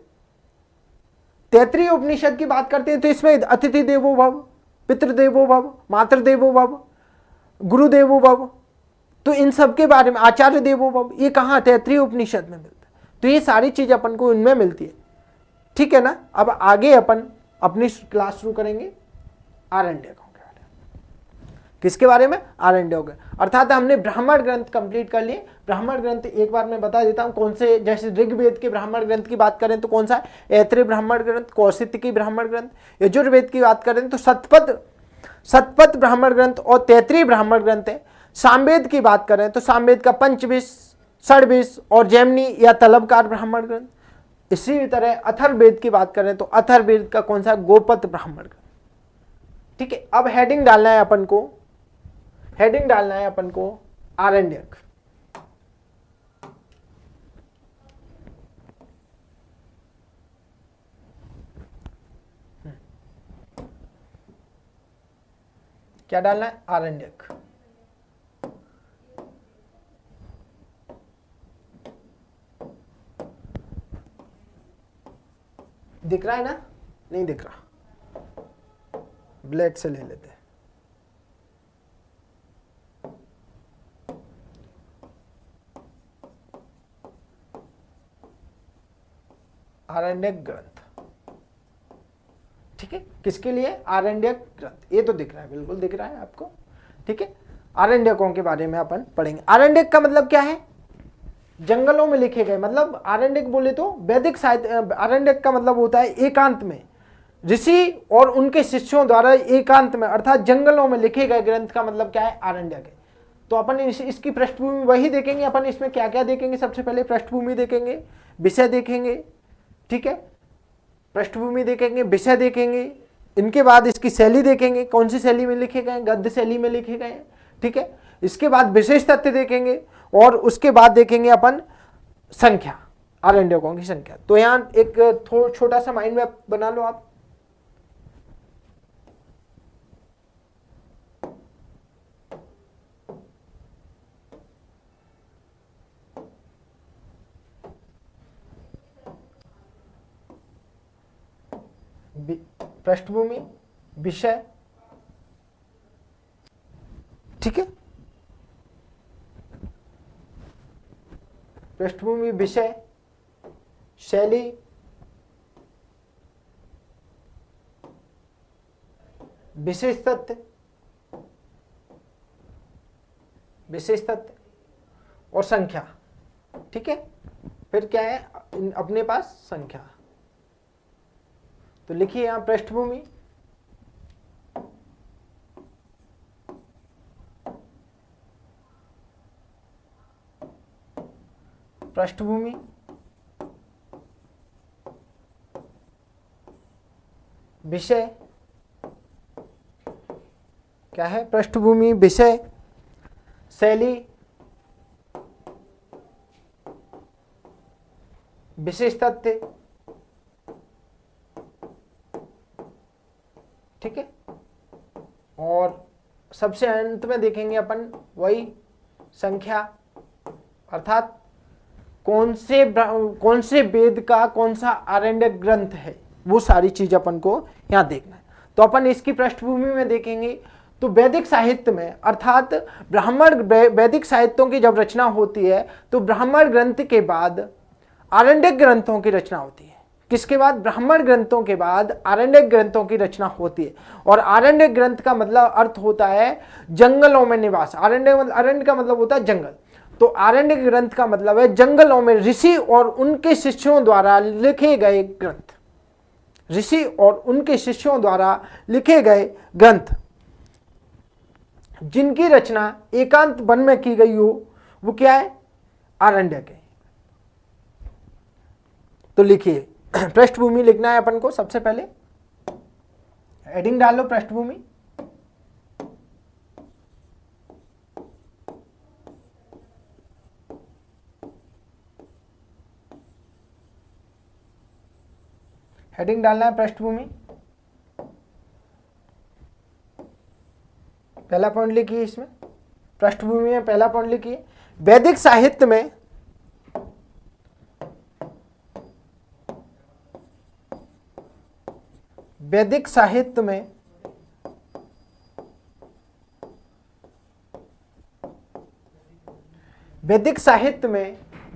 तैत्तिरीय उपनिषद की बात करते हैं तो इसमें अतिथि देवो भव, पितृदेवो भव, मातृदेवो भव, गुरुदेवो भव, तो इन सब के बारे में, आचार्य देवो भव, ये कहाँ तैत्तिरीय उपनिषद में मिलता है। तो ये सारी चीज अपन को इनमें मिलती है, ठीक है ना। अब आगे अपन अपनी क्लास शुरू करेंगे आरण्यकों के बारे में। किसके बारे में? आरण्यकों के। अर्थात हमने ब्राह्मण ग्रंथ कंप्लीट कर लिए। ब्राह्मण ग्रंथ एक बार मैं बता देता हूं कौन से, जैसे ऋग्वेद के ब्राह्मण ग्रंथ की बात करें तो कौन सा है? ऐत्रेय ब्राह्मण ग्रंथ, कौशिकी ब्राह्मण ग्रंथ। यजुर्वेद की बात करें तो शतपथ ब्राह्मण ग्रंथ और तैत्तिरीय ब्राह्मण ग्रंथ है। सामवेद की बात करें तो सामवेद का पंचविश, षड्विश और जैमिनी या तलबकार ब्राह्मण ग्रंथ। इसी तरह अथर्ववेद की बात करें तो अथर्ववेद का कौन सा? गोपत ब्राह्मण ग्रंथ। ठीक है, अब हेडिंग डालना है अपन को, हेडिंग डालना है अपन को आरण्यक। क्या डालना है? आरण्यक। दिख रहा है ना? नहीं दिख रहा, ब्लेड से ले लेते हैं। आरण्यक ग्रंथ, ठीक है, किसके लिए? आरण्यक ग्रंथ। ये तो दिख रहा है, बिल्कुल दिख रहा है आपको, ठीक है। आरण्यकों के बारे में अपन पढ़ेंगे। आरण्यक का मतलब क्या है? जंगलों में लिखे गए, मतलब आरण्यक बोले तो वैदिक साहित्य। आरण्यक का मतलब होता है एकांत में, ऋषि और उनके शिष्यों द्वारा एकांत में अर्थात जंगलों में लिखे गए ग्रंथ का मतलब क्या है? आरण्यक है। तो अपन इसकी पृष्ठभूमि वही देखेंगे। अपन इसमें क्या क्या देखेंगे? सबसे पहले पृष्ठभूमि देखेंगे, विषय देखेंगे, ठीक है, पृष्ठभूमि देखेंगे, विषय देखेंगे, इनके बाद इसकी शैली देखेंगे, कौन सी शैली में लिखे गए? गद्य शैली में लिखे गए, ठीक है। इसके बाद विशेष तथ्य देखेंगे और उसके बाद देखेंगे अपन संख्या, आरण्यकों की संख्या। तो यहां एक छोटा सा माइंड मैप बना लो आप। पृष्ठभूमि, विषय, ठीक है, पृष्ठभूमि, विषय, शैली, विशेष तथ्य, और संख्या, ठीक है। फिर क्या है अपने पास? संख्या। तो लिखिए यहां पृष्ठभूमि, पृष्ठभूमि, विषय, क्या है? पृष्ठभूमि, विषय, शैली, विशेष तथ्य, ठीक है। और सबसे अंत में देखेंगे अपन वही संख्या, अर्थात कौन से वेद का कौन सा आरण्यक ग्रंथ है, वो सारी चीज अपन को यहां देखना है। तो अपन इसकी पृष्ठभूमि में देखेंगे तो वैदिक साहित्य में, अर्थात ब्राह्मण वैदिक साहित्यों की जब रचना होती है तो ब्राह्मण ग्रंथ के बाद आरण्यक ग्रंथों की रचना होती है। किसके बाद? ब्राह्मण ग्रंथों के बाद आरण्यक ग्रंथों की रचना होती है। और आरण्यक ग्रंथ का मतलब अर्थ होता है जंगलों में निवास। आरण्य का मतलब होता है जंगल। तो आरण्यक ग्रंथ का मतलब है जंगलों में ऋषि और उनके शिष्यों द्वारा लिखे गए ग्रंथ। ऋषि और उनके शिष्यों द्वारा लिखे गए ग्रंथ जिनकी रचना एकांत वन में की गई हो, वो क्या है? आरण्यक है। तो लिखिए पृष्ठभूमि लिखना है अपन को। सबसे पहले हेडिंग डालो पृष्ठभूमि, हेडिंग डालना है पृष्ठभूमि। पहला पॉइंट लिखिए इसमें, पृष्ठभूमि में पहला पॉइंट लिखिए, वैदिक साहित्य में वैदिक साहित्य में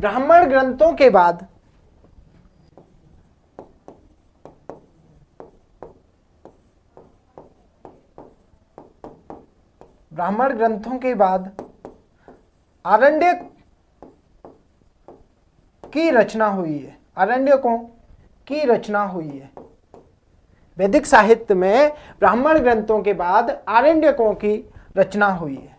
ब्राह्मण ग्रंथों के बाद आरण्यक की रचना हुई है। आरण्यकों की रचना हुई है। वैदिक साहित्य में ब्राह्मण ग्रंथों के बाद आरण्यकों की रचना हुई है।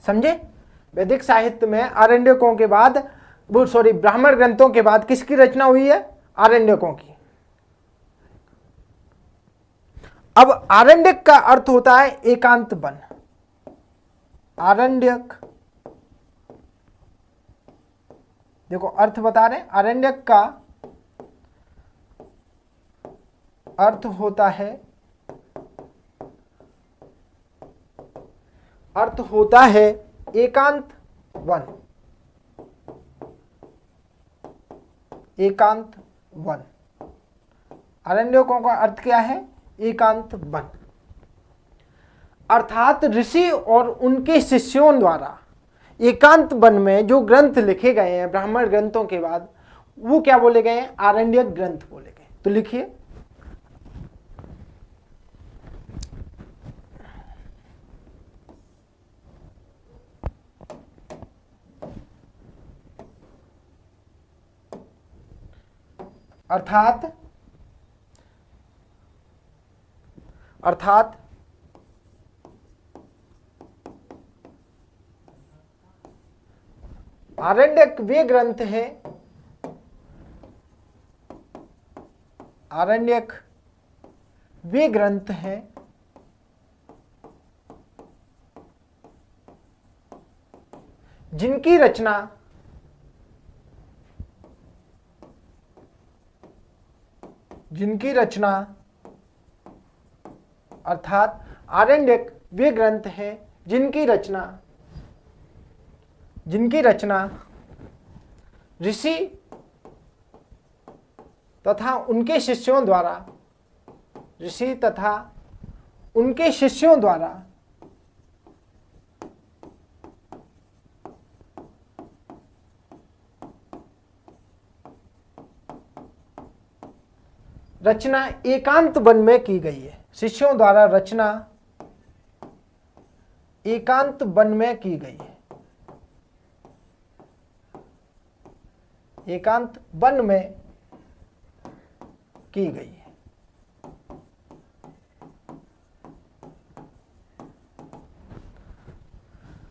समझे? वैदिक साहित्य में आरण्यकों के बाद ब्राह्मण ग्रंथों के बाद किसकी रचना हुई है? आरण्यकों की। अब आरण्यक का अर्थ होता है एकांत वन। आरण्यक, देखो अर्थ बता रहे हैं, आरण्यक का अर्थ होता है एकांत वन। एकांत वन, आरण्यकों का अर्थ क्या है? एकांत वन। अर्थात ऋषि और उनके शिष्यों द्वारा एकांत वन में जो ग्रंथ लिखे गए हैं ब्राह्मण ग्रंथों के बाद, वो क्या बोले गए हैं? आरण्यक ग्रंथ बोले गए। तो लिखिए, अर्थात आरण्यक वे ग्रंथ हैं, आरण्यक वे ग्रंथ हैं जिनकी रचना अर्थात आरण्यक वे ग्रंथ हैं जिनकी रचना ऋषि तथा उनके शिष्यों द्वारा रचना एकांत वन में की गई है। शिष्यों द्वारा रचना एकांत वन में की गई है। एकांत वन में की गई है।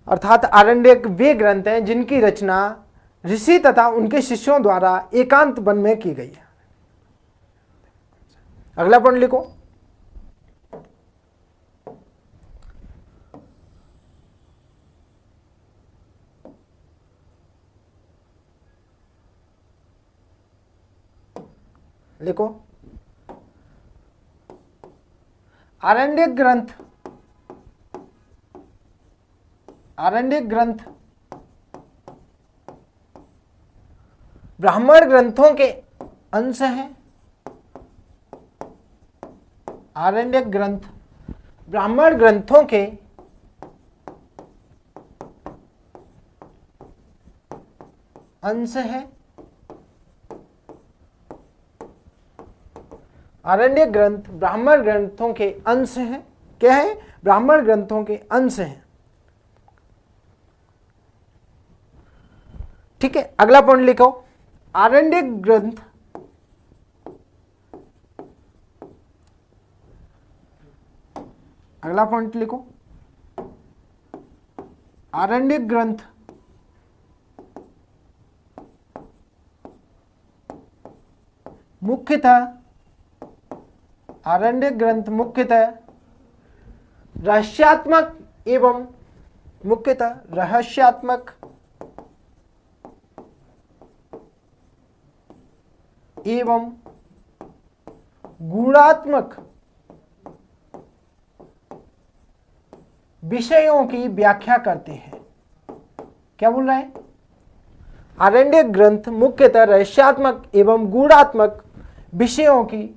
अर्थात आरण्यक वे ग्रंथ हैं जिनकी रचना ऋषि तथा उनके शिष्यों द्वारा एकांत वन में की गई है। अगला पॉइंट लिखो, आरण्यक ग्रंथ ब्राह्मण ग्रंथों के अंश हैं। आरण्यक ग्रंथ ब्राह्मण ग्रंथों के अंश हैं। आरण्यक ग्रंथ ब्राह्मण ग्रंथों के अंश हैं। क्या है? ब्राह्मण ग्रंथों के अंश हैं। ठीक है, अगला पॉइंट लिखो, आरण्यक ग्रंथ अगला पॉइंट लिखो, आरण्यक ग्रंथ मुख्यतः रहस्यात्मक एवं गुणात्मक विषयों की व्याख्या करते हैं। क्या बोल रहा है? आरण्यक ग्रंथ मुख्यतः रहस्यात्मक एवं गूढ़ात्मक विषयों की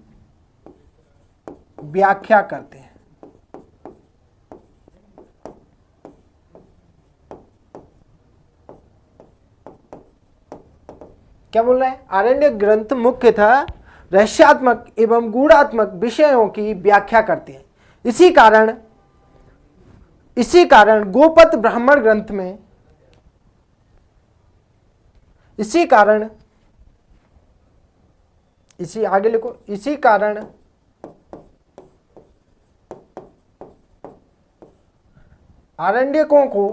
व्याख्या करते हैं। क्या बोल रहा है? आरण्यक ग्रंथ मुख्यतः रहस्यात्मक एवं गूढ़ात्मक विषयों की व्याख्या करते हैं। इसी कारण गोपत ब्राह्मण ग्रंथ में आगे लिखो, इसी कारण आरण्यकों को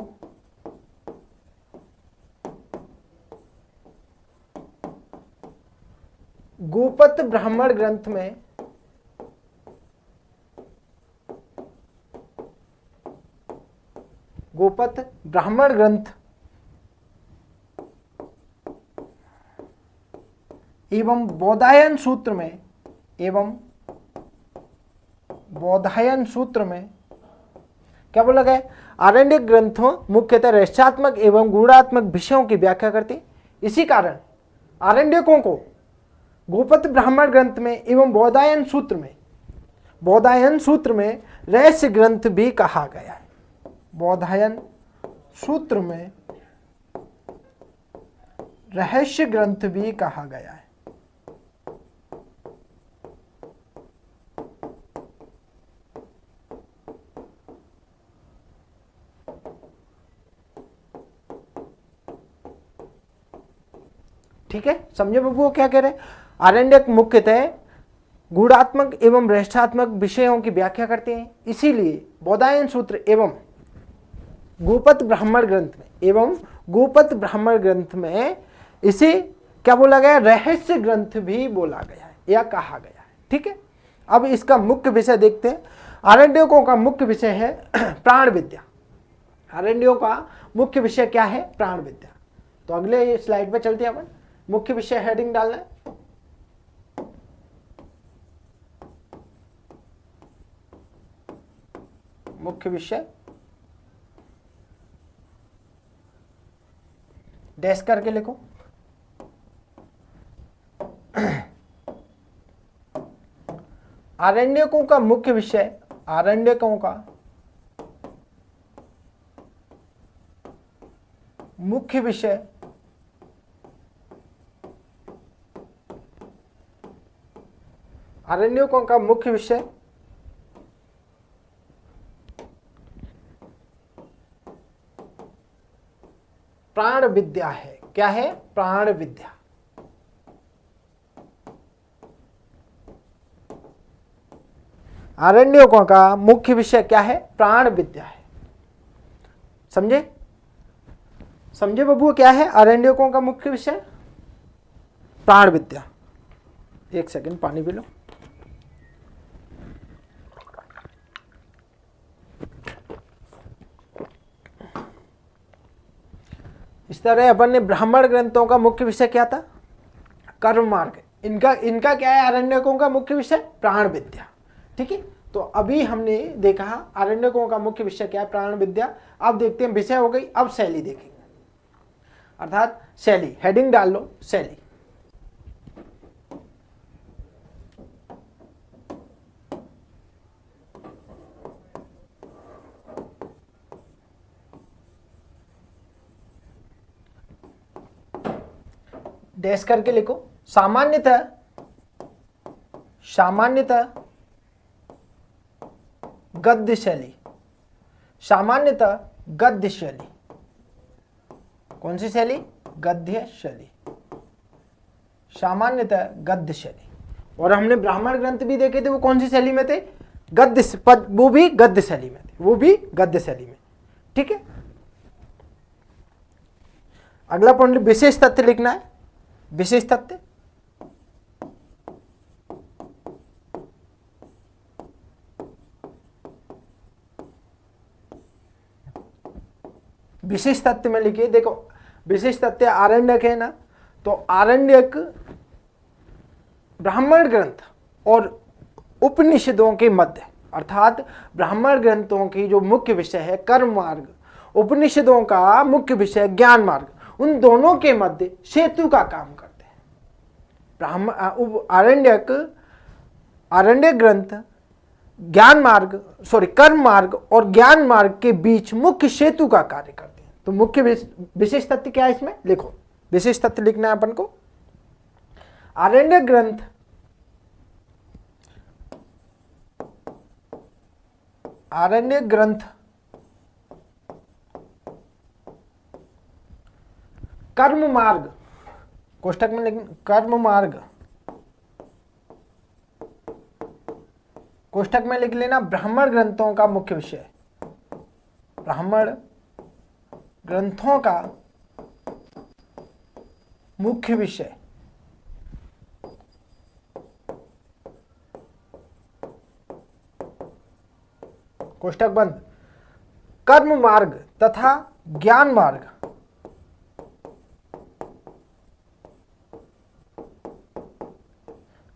गोपत ब्राह्मण ग्रंथ में एवं बौधायन सूत्र में क्या बोला गया? आरण्यक ग्रंथों मुख्यतः रहस्यात्मक एवं गूढ़ात्मक विषयों की व्याख्या करते। इसी कारण आरण्यकों को गोपत ब्राह्मण ग्रंथ में एवं बौधायन सूत्र में रहस्य ग्रंथ भी कहा गया है। बौधायन सूत्र में रहस्य ग्रंथ भी कहा गया है। ठीक है, समझे बाबू क्या कह रहे हैं? आरण्यक मुख्यतः गूढ़ात्मक एवं रहस्यात्मक विषयों की व्याख्या करते हैं। इसीलिए बौधायन सूत्र एवं गोपत ब्राह्मण ग्रंथ में इसे क्या बोला गया? रहस्य ग्रंथ भी बोला गया है या कहा गया है। ठीक है, अब इसका मुख्य विषय देखते हैं। आरण्यकों का मुख्य विषय है प्राण विद्या। आरण्यों का मुख्य विषय क्या है? प्राण विद्या। तो अगले स्लाइड पे चलते हैं अपन। मुख्य विषय हेडिंग डालना है। मुख्य विषय डैश करके लिखो। आरण्यकों का मुख्य विषय, आरण्यकों का मुख्य विषय आरण्यकों का मुख्य विषय प्राण विद्या है। क्या है? प्राण विद्या। आरण्यकों का मुख्य विषय क्या है? प्राण विद्या है। समझे बाबू क्या है आरण्यकों का मुख्य विषय? प्राण विद्या। एक सेकंड पानी पी लो। इस तरह अपन ने ब्राह्मण ग्रंथों का मुख्य विषय क्या था? कर्म मार्ग। इनका क्या है? आरण्यकों का मुख्य विषय प्राण विद्या। ठीक है, तो अभी हमने देखा आरण्यकों का मुख्य विषय क्या है? प्राण विद्या। अब देखते हैं, विषय हो गई, अब शैली देखेंगे, अर्थात शैली। हेडिंग डाल लो, शैली। डैश करके लिखो। सामान्यतः गद्य शैली। सामान्यतः गद्य शैली। कौन सी शैली? गद्य शैली। सामान्यतः गद्य शैली। और हमने ब्राह्मण ग्रंथ भी देखे थे, वो कौन सी शैली में थे? गद्य, वो भी गद्य शैली में थे। ठीक है, अगला पॉइंट विशेष तथ्य लिखना है। विशेष तथ्य में लिखिए। देखो, विशेष तथ्य आरण्यक है ना, तो आरण्यक ब्राह्मण ग्रंथ और उपनिषदों के मध्य, अर्थात ब्राह्मण ग्रंथों की जो मुख्य विषय है कर्म मार्ग, उपनिषदों का मुख्य विषय ज्ञान मार्ग, उन दोनों के मध्य सेतु का काम करते हैं। आरण्यक ग्रंथ ज्ञान मार्ग कर्म मार्ग और ज्ञान मार्ग के बीच मुख्य सेतु का कार्य करते हैं। तो मुख्य विशेष तथ्य क्या है इसमें, लिखो विशेष तथ्य लिखना है अपन को। आरण्यक ग्रंथ कर्म मार्ग, कोष्टक में लिख कर्म मार्ग, कोष्टक में लिख लेना ब्राह्मण ग्रंथों का मुख्य विषय, ब्राह्मण ग्रंथों का मुख्य विषय। कोष्टक बंद। कर्म मार्ग तथा ज्ञान मार्ग,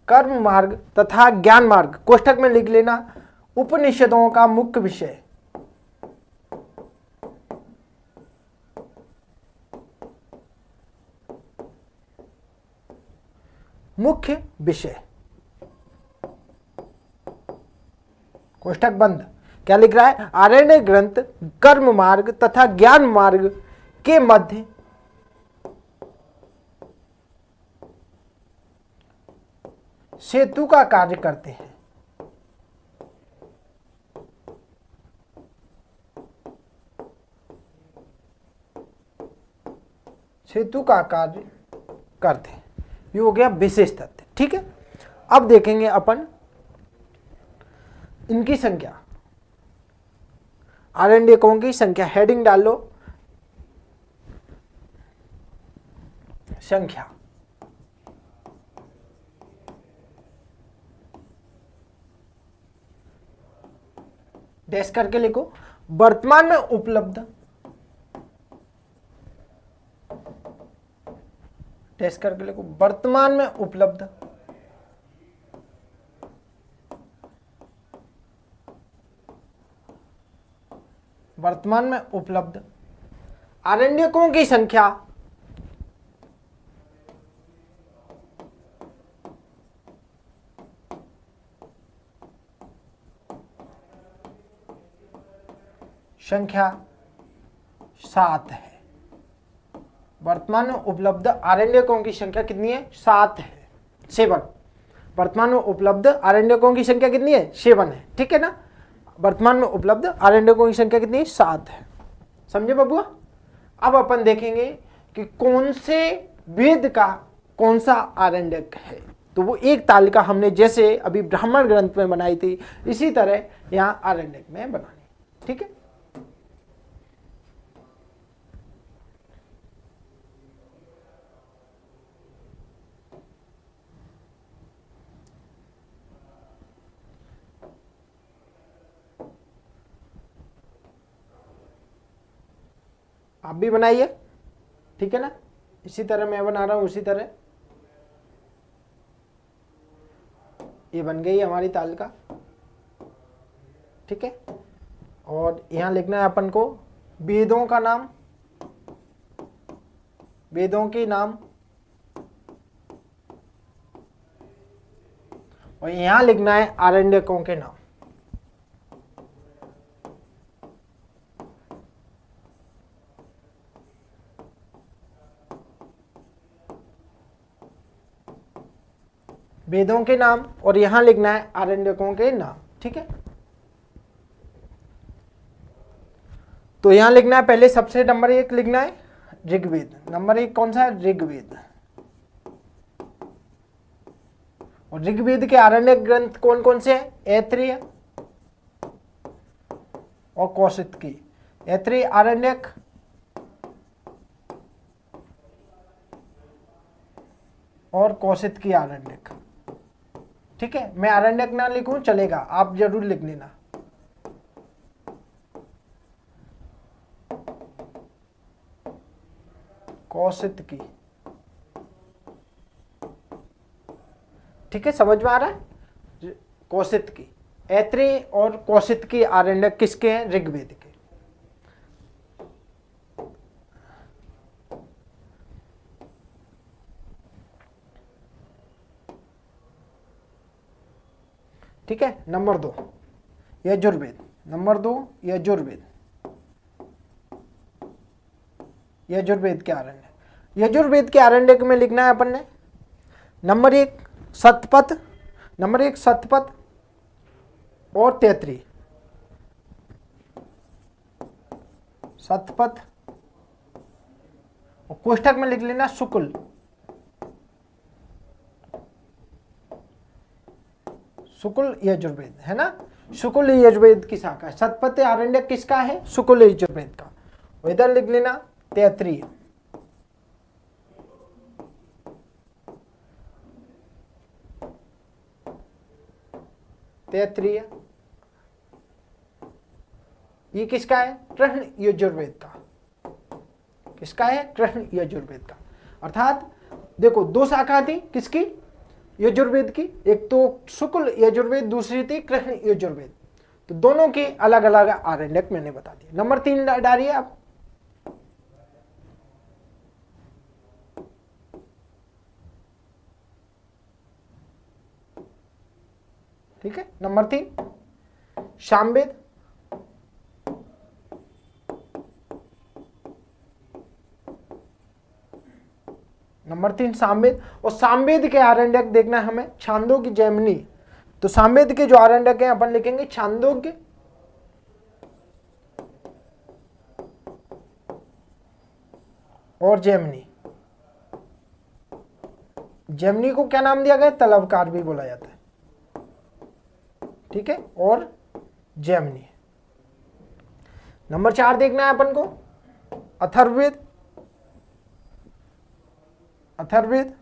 कर्म मार्ग तथा ज्ञान मार्ग, कोष्टक में लिख लेना उपनिषदों का मुख्य विषय, मुख्य विषय। कोष्टक बंद। क्या लिख रहा है, आरण्य ग्रंथ कर्म मार्ग तथा ज्ञान मार्ग के मध्य सेतु का कार्य करते हैं। सेतु का कार्य करते हैं, ये हो गया विशेष तथ्य। ठीक है, अब देखेंगे अपन इनकी संख्या, आरण्यकों की संख्या। हेडिंग डाल लो संख्या। डैश करके लिखो वर्तमान में उपलब्ध, डैश करके लिखो वर्तमान में उपलब्ध आरण्यकों की संख्या संख्या 7 है। वर्तमान में उपलब्ध आरण्यकों की संख्या कितनी है, 7 है, 7। वर्तमान में उपलब्ध आरण्यकों की संख्या कितनी है, 7 है। ठीक है ना, वर्तमान में उपलब्ध आरण्यकों की संख्या कितनी है, 7 है। समझे बबुआ। अब अपन देखेंगे कि कौन से वेद का कौन सा आरण्यक है। तो वो एक तालिका हमने जैसे अभी ब्राह्मण ग्रंथ में बनाई थी, इसी तरह यहाँ आरण्यक में बनानी। ठीक है, आप भी बनाइए। ठीक है ना, इसी तरह मैं बना रहा हूं, उसी तरह ये बन गई हमारी तालिका। ठीक है, और यहां लिखना है अपन को वेदों का नाम, वेदों के नाम, और यहां लिखना है आरण्यकों के नाम। वेदों के नाम और यहां लिखना है आरण्यकों के नाम। ठीक है, तो यहां लिखना है पहले सबसे नंबर 1 लिखना है ऋग्वेद। नंबर 1 कौन सा है, ऋग्वेद। और ऋग्वेद के आरण्यक ग्रंथ कौन कौन से हैं, ऐत्रेय और कौशितकी। ऐत्रेय आरण्यक और कौशितकी आरण्यक। ठीक है, मैं आरण्यक ना लिखूं चलेगा, आप जरूर लिख लेना। कौशितकी। ठीक है, समझ में आ रहा है। कौशितकी, ऐत्रेय और कौशितकी आरण्यक किसके हैं, ऋग्वेद के। ठीक है। नंबर 2 यजुर्वेद, नंबर 2 यजुर्वेद, यजुर्वेद के आरण्य, यजुर्वेद के आरण्यक में लिखना है अपन ने नंबर 1 शतपथ, नंबर 1 शतपथ और तैतरी, शतपथ और कोष्ठक में लिख लेना शुक्ल, शुक्ल यजुर्वेद है ना, शुक्ल यजुर्वेद की शाखा। शतपथ आरण्यक किसका है? शुक्ल यजुर्वेद का। और इधर लिख लेना तैतरीय, तैतरीय ये किसका है? कृष्ण यजुर्वेद का। किसका है? कृष्ण यजुर्वेद का। अर्थात देखो 2 शाखा थी किसकी? यजुर्वेद की, एक तो शुक्ल यजुर्वेद, दूसरी थी कृष्ण यजुर्वेद। तो दोनों के अलग अलग आरण्यक मैंने बता दिया। नंबर 3 डालिए आप, ठीक है। Number 3 Samaveda, number 3 Samaveda. और सामवेद के आरण्यक देखना है हमें छांदोग्य, जैमिनी। तो सामवेद के जो आरण्यक हैं अपन लिखेंगे छांदोग्य, और जैमिनी। जैमिनी को क्या नाम दिया गया? तलवकार भी बोला जाता है, ठीक है। और जैमिनी। नंबर 4 देखना है अपन को अथर्ववेद, अथर्ववेद,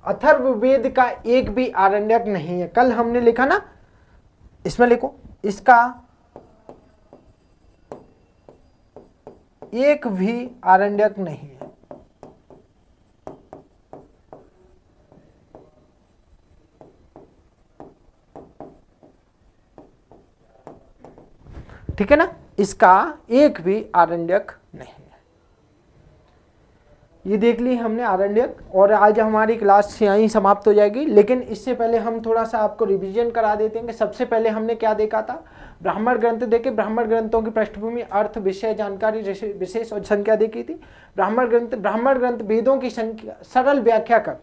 अथर्ववेद का एक भी आरण्यक नहीं है। कल हमने लिखा ना, इसमें लिखो इसका एक भी आरण्यक नहीं है। ठीक है ना, इसका एक भी आरण्यक नहीं है। ये देख ली हमने आरण्यक, और आज हमारी क्लास यहीं समाप्त हो जाएगी। लेकिन इससे पहले हम थोड़ा सा आपको रिवीजन करा देते हैं कि सबसे पहले हमने क्या देखा था। ब्राह्मण ग्रंथ देखे, ब्राह्मण ग्रंथों की पृष्ठभूमि, अर्थ, विषय जानकारी, विशेष और संख्या देखी थी। ब्राह्मण ग्रंथ वेदों की संख्या सरल व्याख्या कर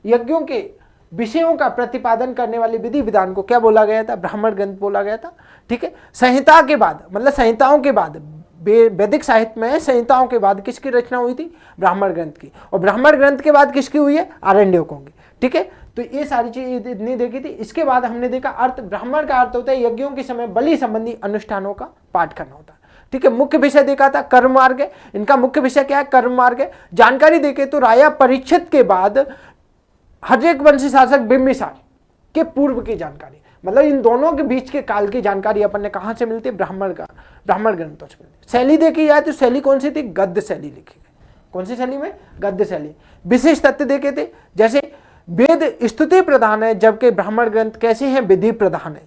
यज्ञों के विषयों का प्रतिपादन करने वाली विधि विधान को क्या बोला गया था? ब्राह्मण ग्रंथ बोला गया था, ठीक है। संहिता के बाद, मतलब संहिताओं के बाद, वैदिक साहित्य में संहिताओं के बाद किसकी रचना हुई थी? ब्राह्मण ग्रंथ की। और ब्राह्मण ग्रंथ के बाद किसकी हुई है? आरण्यकों की, ठीक है। तो ये सारी चीज इतनी देखी थी। इसके बाद हमने देखा अर्थ। ब्राह्मण का अर्थ होता है यज्ञों के समय बलि संबंधी अनुष्ठानों का पाठ करना होता है, ठीक है। मुख्य विषय देखा था कर्म मार्ग है, इनका मुख्य विषय क्या है? कर्म मार्ग है। जानकारी देखे तो राजा परीक्षित के बाद हर्षक वंशी शासक बिंबिसार के पूर्व की जानकारी, मतलब इन दोनों के बीच के काल की जानकारी अपन ने कहां से मिलती है? ब्राह्मण ग्रंथों से मिलती है। शैली देखी जाए तो शैली कौन सी थी? गद्य शैली लिखी गई। कौन सी शैली में? गद्य शैली। विशेष तथ्य देखे थे, जैसे वेद स्तुति प्रधान है, जबकि ब्राह्मण ग्रंथ कैसे हैं? विधि प्रधान है।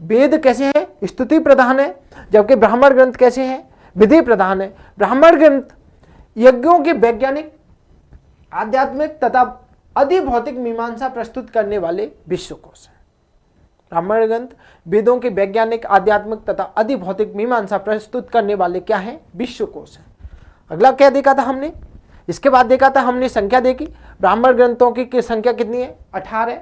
वेद कैसे है? स्तुति प्रधान है, जबकि ब्राह्मण ग्रंथ कैसे है? विधि प्रधान है। ब्राह्मण ग्रंथ यज्ञों के वैज्ञानिक, आध्यात्मिक तथा अधिभौतिक मीमांसा प्रस्तुत करने वाले विश्वकोश है। ब्राह्मण ग्रंथ वेदों के वैज्ञानिक, आध्यात्मिक तथा अधिभौतिक मीमांसा प्रस्तुत करने वाले क्या है? विश्वकोश है। अगला क्या देखा था हमने? इसके बाद देखा था हमने संख्या देखी। ब्राह्मण ग्रंथों की संख्या कितनी है? 18।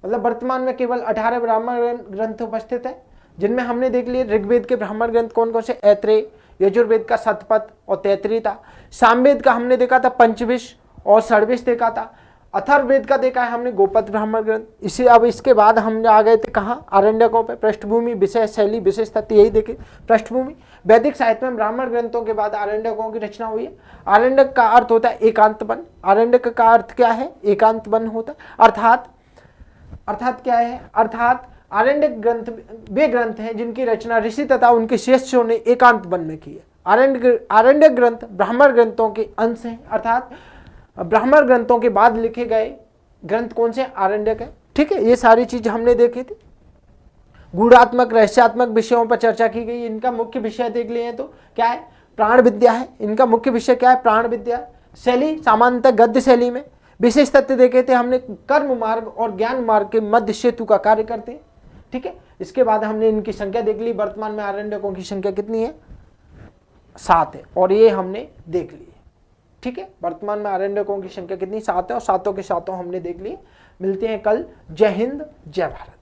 मतलब वर्तमान में केवल 18 ब्राह्मण ग्रंथ उपस्थित है, जिनमें हमने देख लिए ऋग्वेद के ब्राह्मण ग्रंथ कौन कौन से? ऐत्रेय, यजुर्वेद का शतपथ और तैतरी था। सामवेद का हमने देखा था पंचविश और षड्विश देखा था। अथर्ववेद का देखा है हमने गोपद ब्राह्मण ग्रंथ। इसी अब इसके बाद हम आ गए थे कहाँ? आरण्यकों पे। पृष्ठभूमि, विषय, शैली, विशेष तथ्य यही देखे। पृष्ठभूमि, वैदिक साहित्य में ब्राह्मण ग्रंथों के बाद आरण्यकों की रचना हुई है। आरण्यक का अर्थ होता है एकांत वन। आरण्यक का अर्थ क्या है? एकांत वन होता है। अर्थात क्या है? अर्थात आरण्यक ग्रंथ वे ग्रंथ हैं जिनकी रचना ऋषि तथा उनके शिष्यों ने एकांत वन में की है। आरण्यक ग्रंथ ब्राह्मण ग्रंथों के अंश हैं, अर्थात ब्राह्मण ग्रंथों के बाद लिखे गए ग्रंथ कौन से? आरण्यक है, ठीक है। ये सारी चीज हमने देखी थी। गूढ़ात्मक, रहस्यात्मक विषयों पर चर्चा की गई। इनका मुख्य विषय देख लिए तो क्या है? प्राण विद्या है। इनका मुख्य विषय क्या है? प्राण विद्या। शैली सामान्यतः गद्य शैली में। विशेष तथ्य देखे थे हमने, कर्म मार्ग और ज्ञान मार्ग के मध्य सेतु का कार्य करते हैं। ठीक है, इसके बाद हमने इनकी संख्या देख ली। वर्तमान में आरण्यकों की संख्या कितनी है? 7 है, और ये हमने देख ली। ठीक है, वर्तमान में आरण्यकों की संख्या कितनी? 7 है, और सातों के सातों हमने देख ली। मिलते हैं कल। जय हिंद, जय भारत।